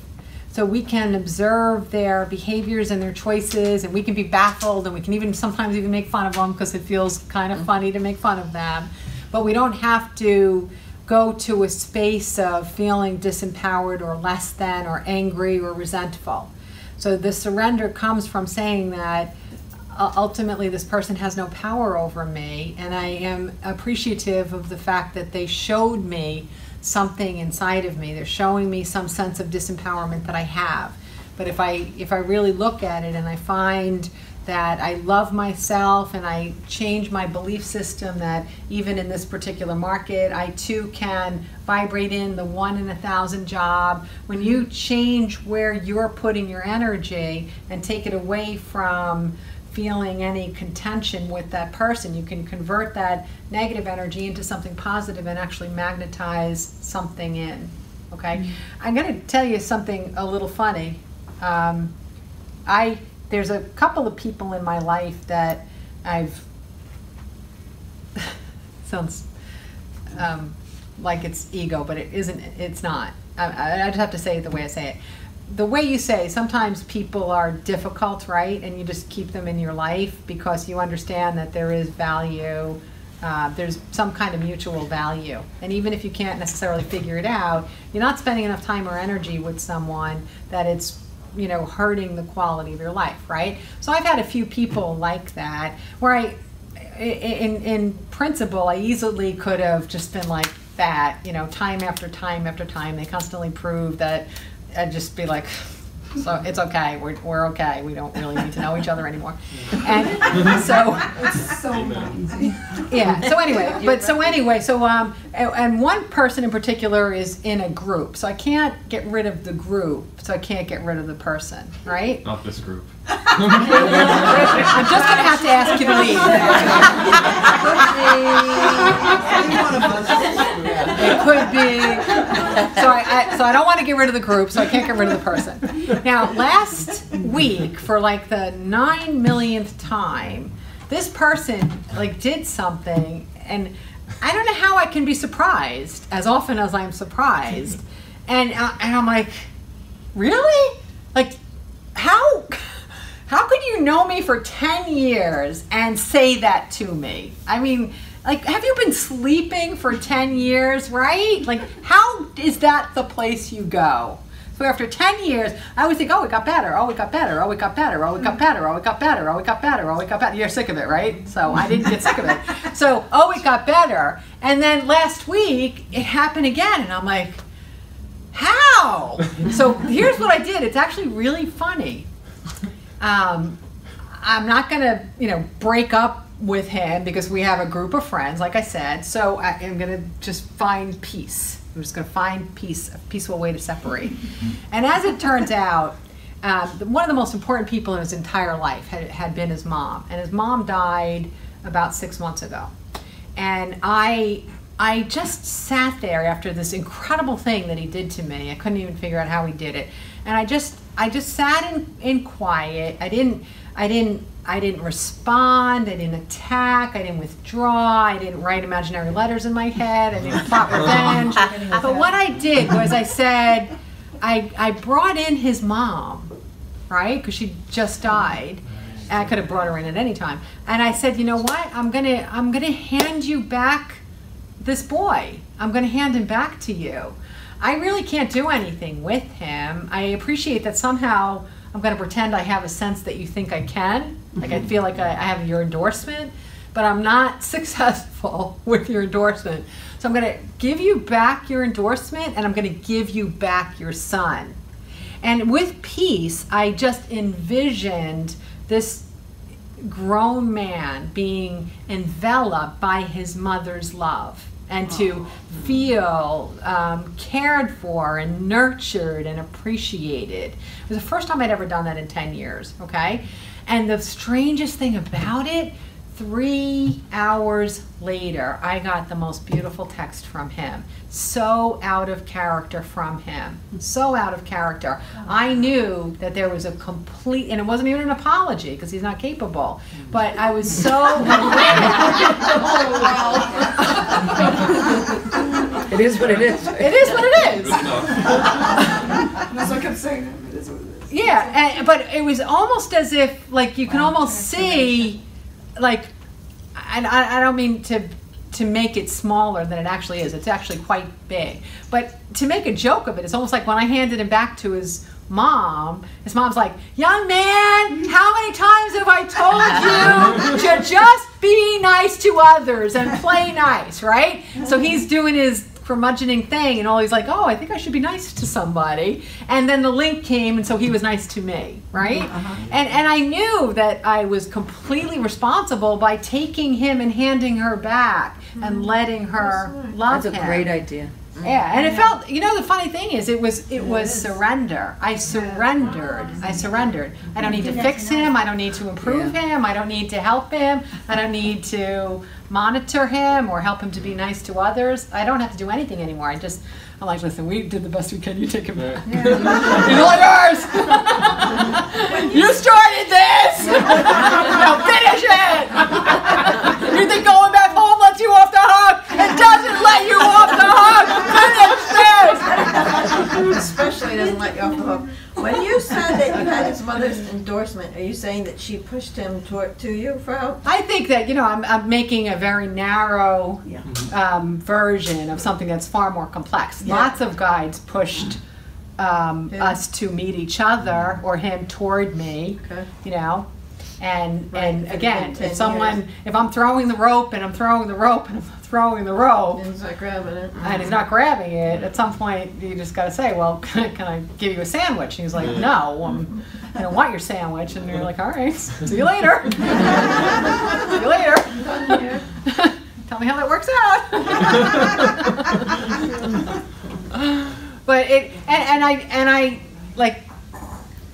So we can observe their behaviors and their choices, and we can be baffled, and we can even sometimes even make fun of them because it feels kind of funny to make fun of them. But we don't have to go to a space of feeling disempowered or less than or angry or resentful. So the surrender comes from saying that ultimately this person has no power over me, and I am appreciative of the fact that they showed me something inside of me. They're showing me some sense of disempowerment that I have. But if I really look at it and I find that I love myself and I change my belief system that even in this particular market, I too can vibrate in the 1 in 1,000 job. When you change where you're putting your energy and take it away from feeling any contention with that person, you can convert that negative energy into something positive and actually magnetize something in. Okay, I'm going to tell you something a little funny. There's a couple of people in my life that I've sounds like it's ego, but it isn't. It's not. I just have to say it the way I say it. The way you say, sometimes people are difficult, right? And you just keep them in your life because you understand that there is value, there's some kind of mutual value. And even if you can't necessarily figure it out, you're not spending enough time or energy with someone that it's, you know, hurting the quality of your life, right? So I've had a few people like that where in principle, I easily could have just been like that, you know, time after time after time. They constantly prove that I'd just be like, so it's okay, we're okay, we don't really need to know each other anymore. And so, It's so easy. yeah, so anyway, and one person in particular is in a group, so I can't get rid of the group, so I can't get rid of the person, right? Not this group. I'm just gonna have to ask you to leave. It could be. So I don't want to get rid of the group, so I can't get rid of the person. Now, last week, for like the 9 millionth time, this person like did something, and I don't know how I can be surprised as often as I'm surprised, and I'm like, really? Like, how could you know me for 10 years and say that to me? I mean, like, have you been sleeping for 10 years, right? Like, how is that the place you go? So after 10 years, I always think, oh, it got better, oh, it got better, oh, it got better, oh, it got better, oh, it got better, oh, it got better, oh, it got better. You're sick of it, right? So I didn't get sick of it. So, oh, it got better. And then last week, it happened again, and I'm like, how? So here's what I did. It's actually really funny. I'm not gonna, break up with him because we have a group of friends, like I said. So I'm gonna just find peace. I'm just gonna find peace, a peaceful way to separate. And as it turns out, one of the most important people in his entire life had been his mom, and his mom died about 6 months ago. And I just sat there after this incredible thing that he did to me. I couldn't even figure out how he did it, and I just sat in quiet. I didn't respond. I didn't attack. I didn't withdraw. I didn't write imaginary letters in my head. I didn't plot revenge. But what I did was I said, I brought in his mom, right? Because she just died. And I could have brought her in at any time. And I said, you know what? I'm gonna hand you back this boy. I'm gonna hand him back to you. I really can't do anything with him. I appreciate that somehow I'm going to pretend I have a sense that you think I can. Like I feel like I have your endorsement, but I'm not successful with your endorsement. So I'm going to give you back your endorsement, and I'm going to give you back your son. And with peace, I just envisioned this grown man being enveloped by his mother's love, and to feel cared for and nurtured and appreciated. It was the first time I'd ever done that in 10 years, okay? And the strangest thing about it, 3 hours later, I got the most beautiful text from him. So out of character from him. So out of character. I knew that there was a complete, and it wasn't even an apology because he's not capable, but I was so It is what it is. It is what it is. That's what I kept saying. It is what it is. Yeah, but it was almost as if, like, you can almost see, like, and I don't mean to make it smaller than it actually is. It's actually quite big. But to make a joke of it, it's almost like when I handed him back to his mom's like, young man, how many times have I told you to just be nice to others and play nice, right? So he's doing his curmudgeoning thing, and all he's like, oh, I think I should be nice to somebody. And then the link came, and so he was nice to me, right? And I knew that I was completely responsible by taking him and handing her back and letting her love him. That's a great idea. Yeah, and it felt, the funny thing is, it was surrender. I surrendered. I don't need to fix him. I don't need to improve him. I don't need to help him. I don't need to monitor him or help him to be nice to others. I don't have to do anything anymore. I'm like, listen, we did the best we can. You take him back. He's all yours. You started this. Now finish it. You think going back home lets you off the hook? It doesn't let you off the hook. Finish this. Especially doesn't let you off the hook. When you said that you had his mother's endorsement, are you saying that she pushed him to you for help? I think that, I'm making a very narrow version of something that's far more complex. Yeah. Lots of guides pushed us to meet each other, or him toward me, and Right, and again, for 10 if I'm throwing the rope and I'm throwing the rope and I'm throwing the rope He's not grabbing it. and he's not grabbing it, at some point you just got to say, well, can I give you a sandwich? And he's like, no, I don't want your sandwich. And you're like, all right, see you later. See you later. Tell me how that works out. But I like,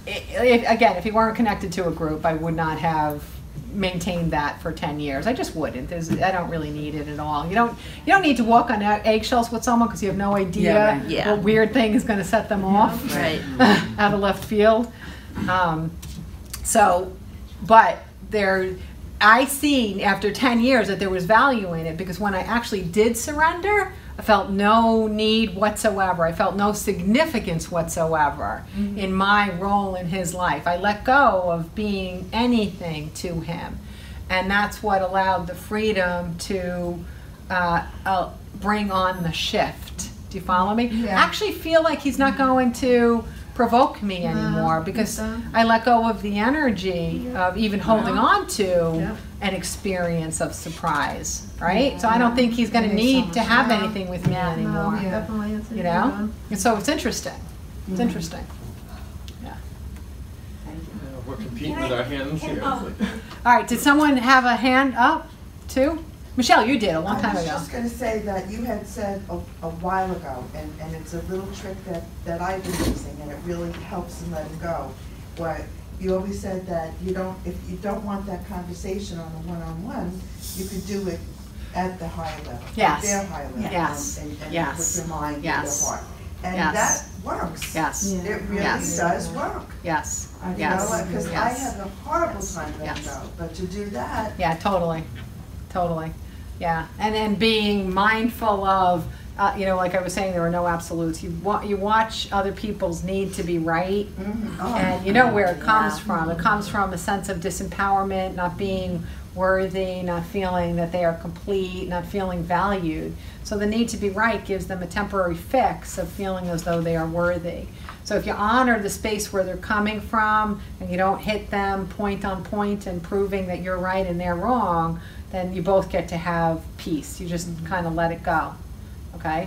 again, if he weren't connected to a group, I would not have maintained that for 10 years. I just wouldn't. I don't really need it at all. You don't need to walk on eggshells with someone because you have no idea what weird thing is going to set them off out of left field. But I seen after 10 years that there was value in it, because when I actually did surrender, I felt no need whatsoever. I felt no significance whatsoever in my role in his life. I let go of being anything to him. And that's what allowed the freedom to bring on the shift. Do you follow me? I actually feel like he's not going to provoke me anymore, because I let go of the energy of even holding on to an experience of surprise, right? So I don't think he's going to need to have anything with me anymore. Definitely. You know? And so it's interesting. It's interesting. Yeah. We're competing with our hands here. All right, did someone have a hand up too? Michelle, you did a long time I was ago. just going to say that you had said a while ago, and it's a little trick that I've been using, and it really helps in letting go. But you always said that if you don't want that conversation on a one-on-one, you could do it at the higher level, at their higher level, and with your mind and your heart. And that works. Yes. It really does work. Yes. You know, because I have a horrible time letting go, but to do that. Yeah, totally. Yeah, and then being mindful of, like I was saying, there are no absolutes. You watch other people's need to be right, and you know where it comes from. It comes from a sense of disempowerment, not being worthy, not feeling that they are complete, not feeling valued. So the need to be right gives them a temporary fix of feeling as though they are worthy. So if you honor the space where they're coming from, and you don't hit them point on point and proving that you're right and they're wrong, then you both get to have peace. You just kind of let it go. Okay?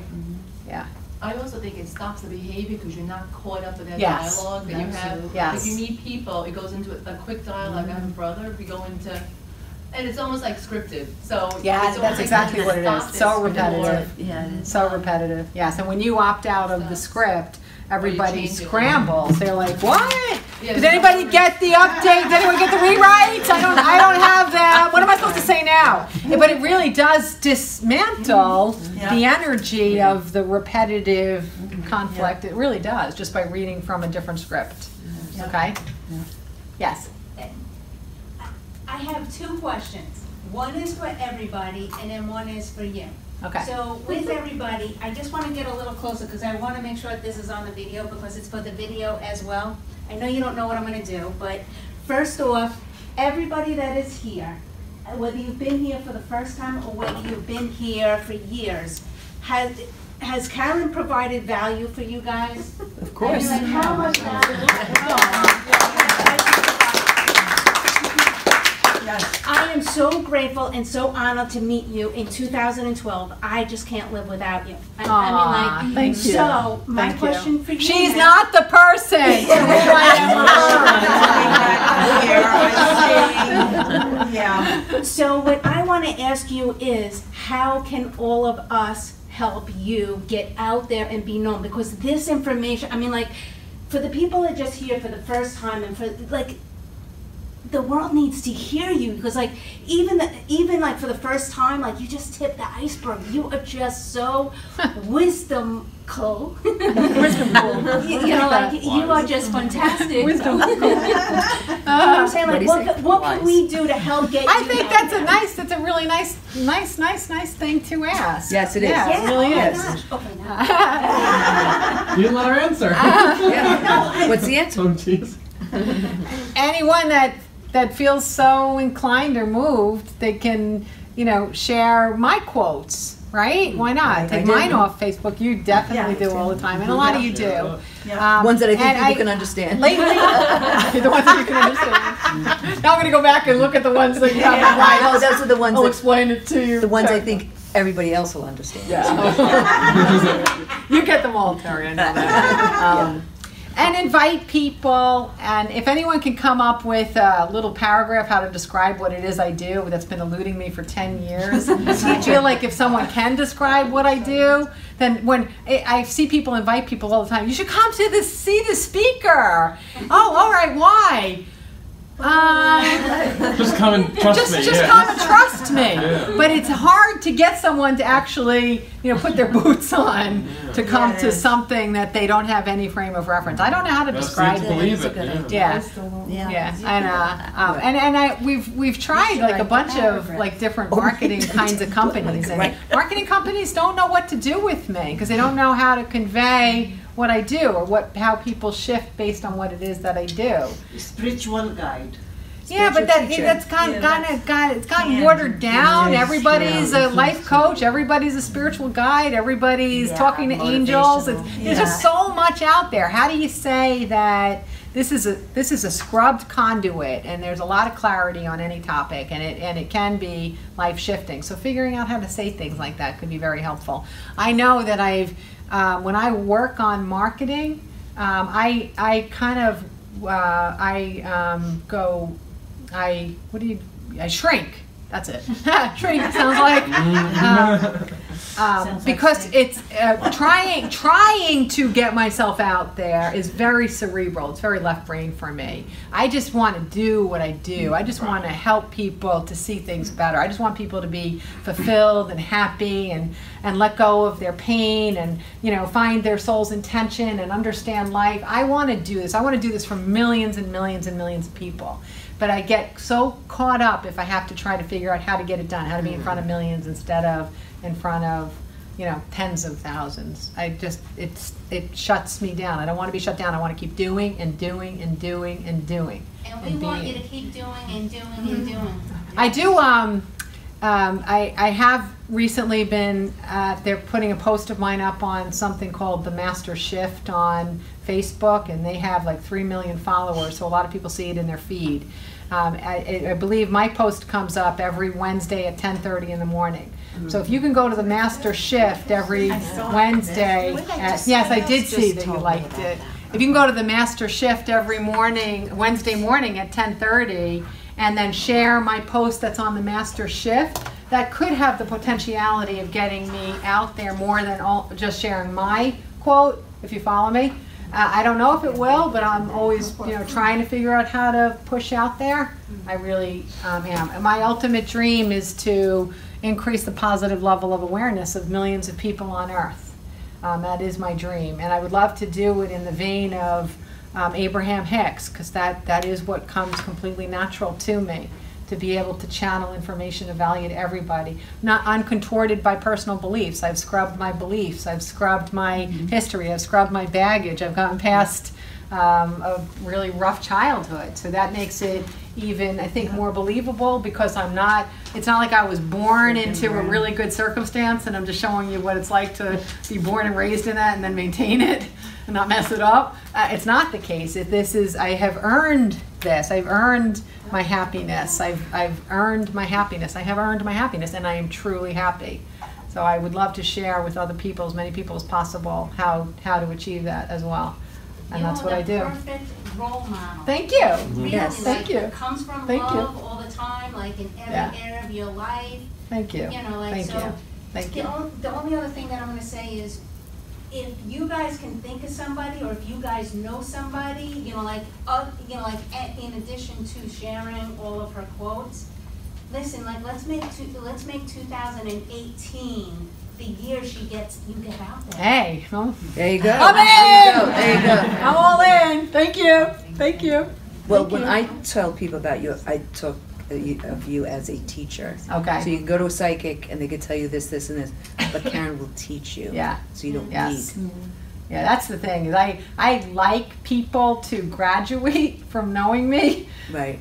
Yeah. I also think it stops the behavior because you're not caught up in that Yes. dialogue that you have. Yes. If you meet people, it goes into a quick dialogue. I have a brother, we go into, and it's almost like scripted. So Yeah, it's that's exactly what it is. So repetitive. Yeah, it is. So repetitive. Yes, and when you opt out of the script, everybody scrambles. They're like, what? Did anybody get the update? Did anyone get the rewrites? I don't have that. What am I supposed to say now? But it really does dismantle the energy of the repetitive conflict. It really does, just by reading from a different script. Okay? Yes. I have two questions. One is for everybody, and then one is for you. Okay. So with everybody, I just want to get a little closer because I want to make sure that this is on the video because it's for the video as well. I know you don't know what I'm going to do, but first off, everybody that is here, whether you've been here for the first time or whether you've been here for years, has Karen provided value for you guys? Of course. I mean, like, how much value? I am so grateful and so honored to meet you in 2012. I just can't live without you. I mean, like, thank you. So, my Thank question you. for you She's now- not the person. Yeah. So what I want to ask you is, how can all of us help you get out there and be known? Because this information, I mean, like, for the people that just hear for the first time, and for like, the world needs to hear you, because like even like for the first time, like you just tipped the iceberg. You are just so wisdomful. Wisdomful. You know, like you are just fantastic. Wisdomful. I'm saying, like, what can we do to help get? I think that's a really nice thing to ask. Yes, it is. Yeah, It really oh is. my gosh. Okay, now. You didn't let her answer. What's the answer? Oh, jeez. Anyone that feels so inclined or moved, they can, share my quotes, right? Why not? Take mine off Facebook. You definitely do all the time, and a lot of you do. Ones that I think people can understand. Lately, the ones that you can understand. Now I'm going to go back and look at the ones that you haven't right. No, those are the ones I'll that, explain it to you. the ones I think everybody else will understand. Yeah. You get them all, Terry, I know that. And invite people, and if anyone can come up with a little paragraph how to describe what it is I do, that's been eluding me for 10 years. I feel like if someone can describe what I do, then when I see people invite people all the time, you should come to see the speaker. Oh, all right, why? Just come and trust me. Just come and trust me. Yeah. But it's hard to get someone to actually, put their boots on to come to something that they don't have any frame of reference. I don't know how to describe it. And we've tried like a bunch of like different marketing kinds of companies, and marketing companies don't know what to do with me because they don't know how to convey what I do or how people shift based on what it is that I do. Spiritual guide. Yeah, but that's gotten watered down. Everybody's a life coach. Everybody's a spiritual guide. Everybody's talking to angels. There's just so much out there. How do you say that this is a scrubbed conduit, and there's a lot of clarity on any topic, and it can be life shifting. So figuring out how to say things like that could be very helpful. I know that when I work on marketing, I shrink. That's it. Shrink sounds like because it's trying to get myself out there is very cerebral. It's very left brain for me. I just want to do what I do. I just want to help people to see things better. I just want people to be fulfilled and happy and let go of their pain and find their soul's intention and understand life. I want to do this. I want to do this for millions and millions and millions of people. But I get so caught up if I have to try to figure out how to get it done, how to be in front of millions instead of in front of, tens of thousands. It shuts me down. I don't want to be shut down. I want to keep doing and doing and doing and doing. And we want you to keep doing and doing and doing. I do. I have recently been. They're putting a post of mine up on something called the Master Shift on Facebook, and they have like 3 million followers. So a lot of people see it in their feed. I believe my post comes up every Wednesday at 10:30 in the morning. So if you can go to the Master Shift every Wednesday, yes, I did see that you liked it. If you can go to the Master Shift every Wednesday morning at 10:30, and then share my post that's on the Master Shift, that could have the potentiality of getting me out there more than just sharing my quote, if you follow me. I don't know if it will, but I'm always trying to figure out how to push out there. I really am. And my ultimate dream is to increase the positive level of awareness of millions of people on Earth. That is my dream. And I would love to do it in the vein of Abraham Hicks, because that is what comes completely natural to me, to be able to channel information of value to everybody, not uncontorted by personal beliefs. I've scrubbed my beliefs, I've scrubbed my history, I've scrubbed my baggage, I've gotten past a really rough childhood. So that makes it even, I think, more believable, because it's not like I was born into a really good circumstance and I'm just showing you what it's like to be born and raised in that and then maintain it and not mess it up. It's not the case. I have earned this. I've earned my happiness. I've earned my happiness. I have earned my happiness, and I am truly happy. So I would love to share with other people, as many people as possible, how to achieve that as well. And that's what I do. Perfect role model. Thank you. Really, Yes, thank you. Comes from Thank love you. all the time, like in every area of your life. Thank you. Thank you. Thank you. The only other thing that I'm going to say is, if you guys can think of somebody, or if you guys know somebody, in addition to sharing all of her quotes, listen, let's make 2018 the year you get out there. Hey, there you go. I'm in. There you go. I'm all in. Thank you. Thank you. Well, when I tell people about you, I talk of you as a teacher. Okay. So you can go to a psychic and they can tell you this, this, and this, but Karen will teach you. Yeah. So you don't need. Yeah, that's the thing. Is I like people to graduate from knowing me. Right.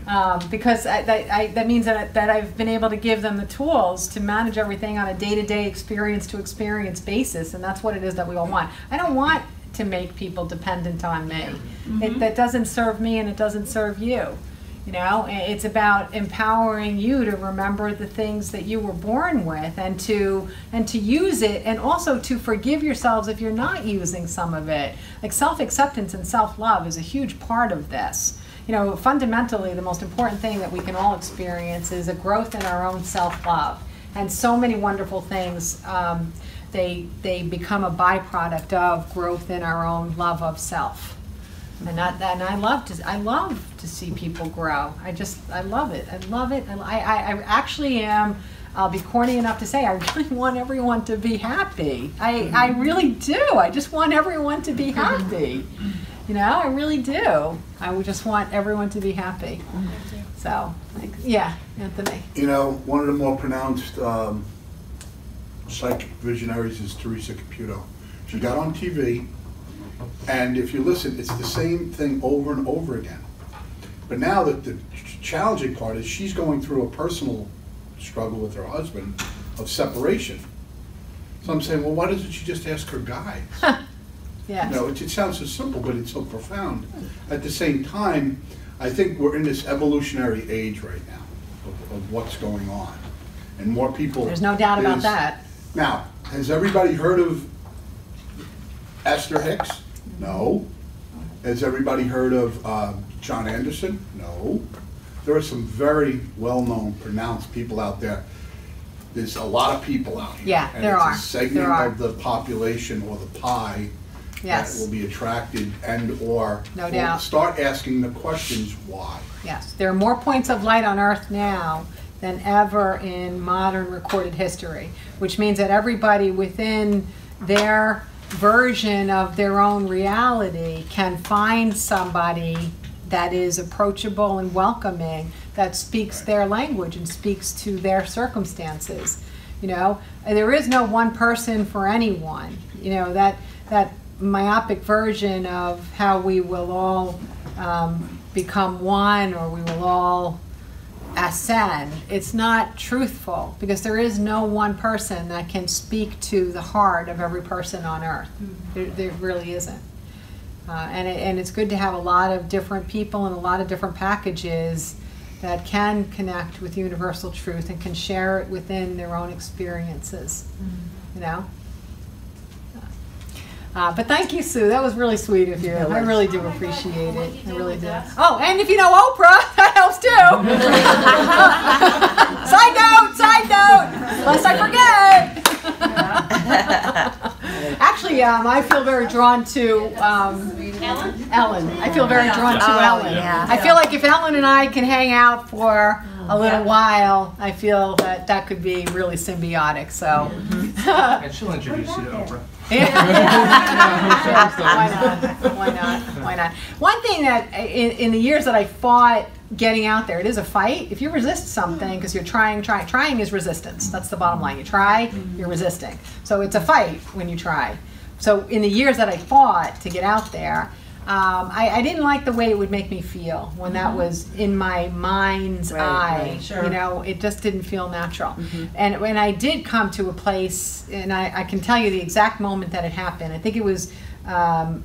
Because that means that I've been able to give them the tools to manage everything on a day-to-day, experience-to-experience basis, and that's what it is that we all want. I don't want to make people dependent on me. That doesn't serve me, and it doesn't serve you. You know, it's about empowering you to remember the things that you were born with, and to use it, and also to forgive yourselves if you're not using some of it. Like self-acceptance and self-love is a huge part of this. You know, fundamentally, the most important thing that we can all experience is a growth in our own self-love. And so many wonderful things, they become a byproduct of growth in our own love of self. And I love to see people grow. I love it. I love it. I actually am. I'll be corny enough to say I really want everyone to be happy. I really do. I just want everyone to be happy. You know, I really do. I would just want everyone to be happy. So, yeah, Anthony. You know, one of the more pronounced psychic visionaries is Teresa Caputo. She got on TV. And if you listen, it's the same thing over and over again. But now the challenging part is she's going through a personal struggle with her husband of separation. So I'm saying, well, why doesn't she just ask her guides? Yes. You know, it sounds so simple, but it's so profound. At the same time, I think we're in this evolutionary age right now of what's going on. And more people... There's no doubt about that. Now, has everybody heard of Esther Hicks? No. Has everybody heard of John Anderson? No. There are some very well-known, pronounced people out there. There's a lot of people out here. Yeah, and there are. It's a segment of the population or the pie yes. that will be attracted and or no doubt. Start asking the questions why. Yes, there are more points of light on Earth now than ever in modern recorded history, which means that everybody within their version of their own reality can find somebody that is approachable and welcoming, that speaks their language and speaks to their circumstances. You know, and there is no one person for anyone. You know, that myopic version of how we will all become one, or we will all ascend, it's not truthful, because there is no one person that can speak to the heart of every person on Earth. There really isn't. And it's good to have a lot of different people and a lot of different packages that can connect with universal truth and can share it within their own experiences. You know? But thank you, Sue. That was really sweet of you. I really do appreciate it. I really do. Oh, and if you know Oprah, that helps too. Side note, lest I forget. Actually, I feel very drawn to Ellen. I feel very drawn to Ellen. Yeah. I feel like if Ellen and I can hang out for a little while, I feel that could be really symbiotic. So. And she'll introduce you to Oprah. Why not? One thing that in the years that I fought getting out there, it is a fight. If you resist something, because you're trying is resistance. That's the bottom line. You try, you're resisting. So it's a fight when you try. So in the years that I fought to get out there, I didn't like the way it would make me feel when that was in my mind's eye. Right, sure. You know, it just didn't feel natural. And when I did come to a place, and I can tell you the exact moment that it happened. I think it was, I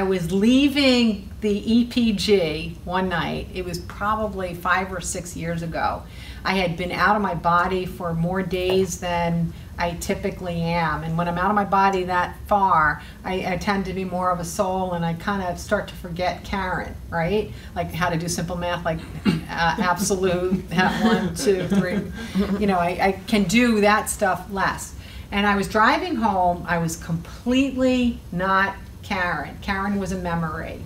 was leaving the EPG one night. It was probably 5 or 6 years ago. I had been out of my body for more days than I typically am, and when I'm out of my body that far, I tend to be more of a soul, and I kind of start to forget Karen, right? Like how to do simple math, like absolute, 1, 2, 3. You know, I can do that stuff less. And I was driving home. I was completely not Karen. Karen was a memory.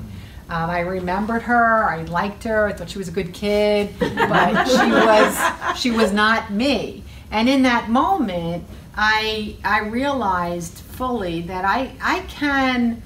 I remembered her, I liked her, I thought she was a good kid, but she was not me. And in that moment, I realized fully that I can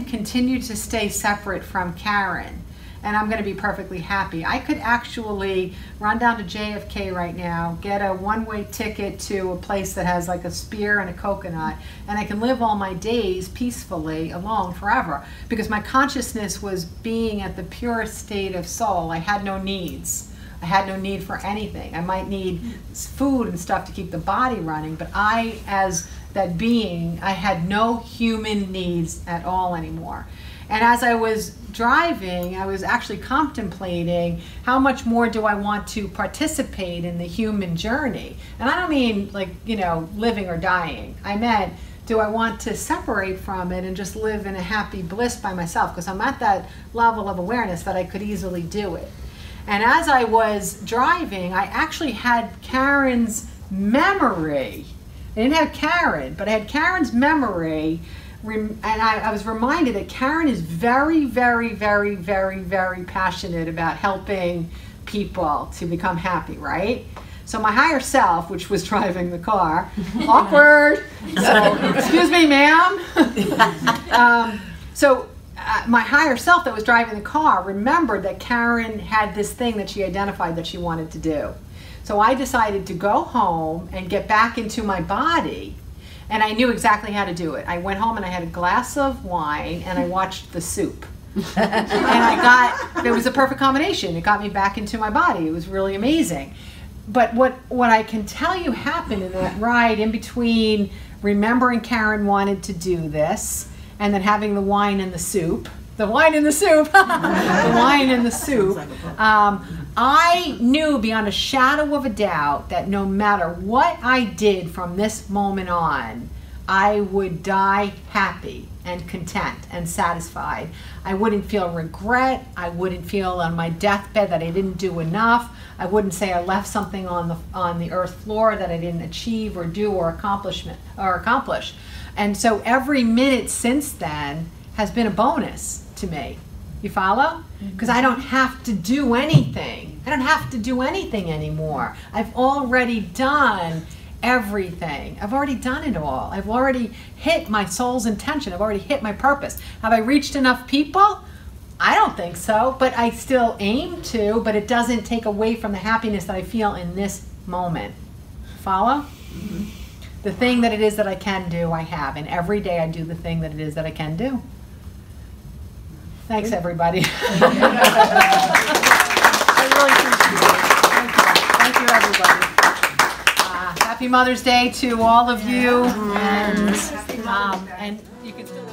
continue to stay separate from Karen, and I'm going to be perfectly happy. I could actually run down to JFK right now, get a one-way ticket to a place that has like a spear and a coconut, and I can live all my days peacefully alone forever, because my consciousness was being at the purest state of soul. I had no needs. I had no need for anything. I might need food and stuff to keep the body running, but I, as that being, I had no human needs at all anymore. And as I was driving, I was actually contemplating how much more do I want to participate in the human journey. And I don't mean like, you know, living or dying. I meant, do I want to separate from it and just live in a happy bliss by myself? Because I'm at that level of awareness that I could easily do it. And as I was driving, I actually had Karen's memory. I didn't have Karen, but I had Karen's memory. And I was reminded that Karen is very, very, very, very, very passionate about helping people to become happy, right? So my higher self, which was driving the car, awkward, so, excuse me, ma'am. My higher self that was driving the car remembered that Karen had this thing that she identified that she wanted to do. So I decided to go home and get back into my body, and I knew exactly how to do it. I went home and I had a glass of wine and I watched The Soup. And it was a perfect combination. It got me back into my body. It was really amazing. But what I can tell you happened in that ride in between remembering Karen wanted to do this and then having the wine and the soup, the wine and the soup, the wine and the soup, I knew beyond a shadow of a doubt that no matter what I did from this moment on, I would die happy and content and satisfied. I wouldn't feel regret. I wouldn't feel on my deathbed that I didn't do enough. I wouldn't say I left something on the earth floor that I didn't achieve or do or accomplish. And so every minute since then has been a bonus to me. You follow? Because I don't have to do anything. I don't have to do anything anymore. I've already done everything. I've already done it all. I've already hit my soul's intention. I've already hit my purpose. Have I reached enough people? I don't think so, but I still aim to, but it doesn't take away from the happiness that I feel in this moment. Follow? Mm-hmm. The thing that it is that I can do, I have. And every day I do the thing that it is that I can do. Thanks, everybody. I really appreciate it. Thank you, everybody. Happy Mother's Day to all of you. And you can still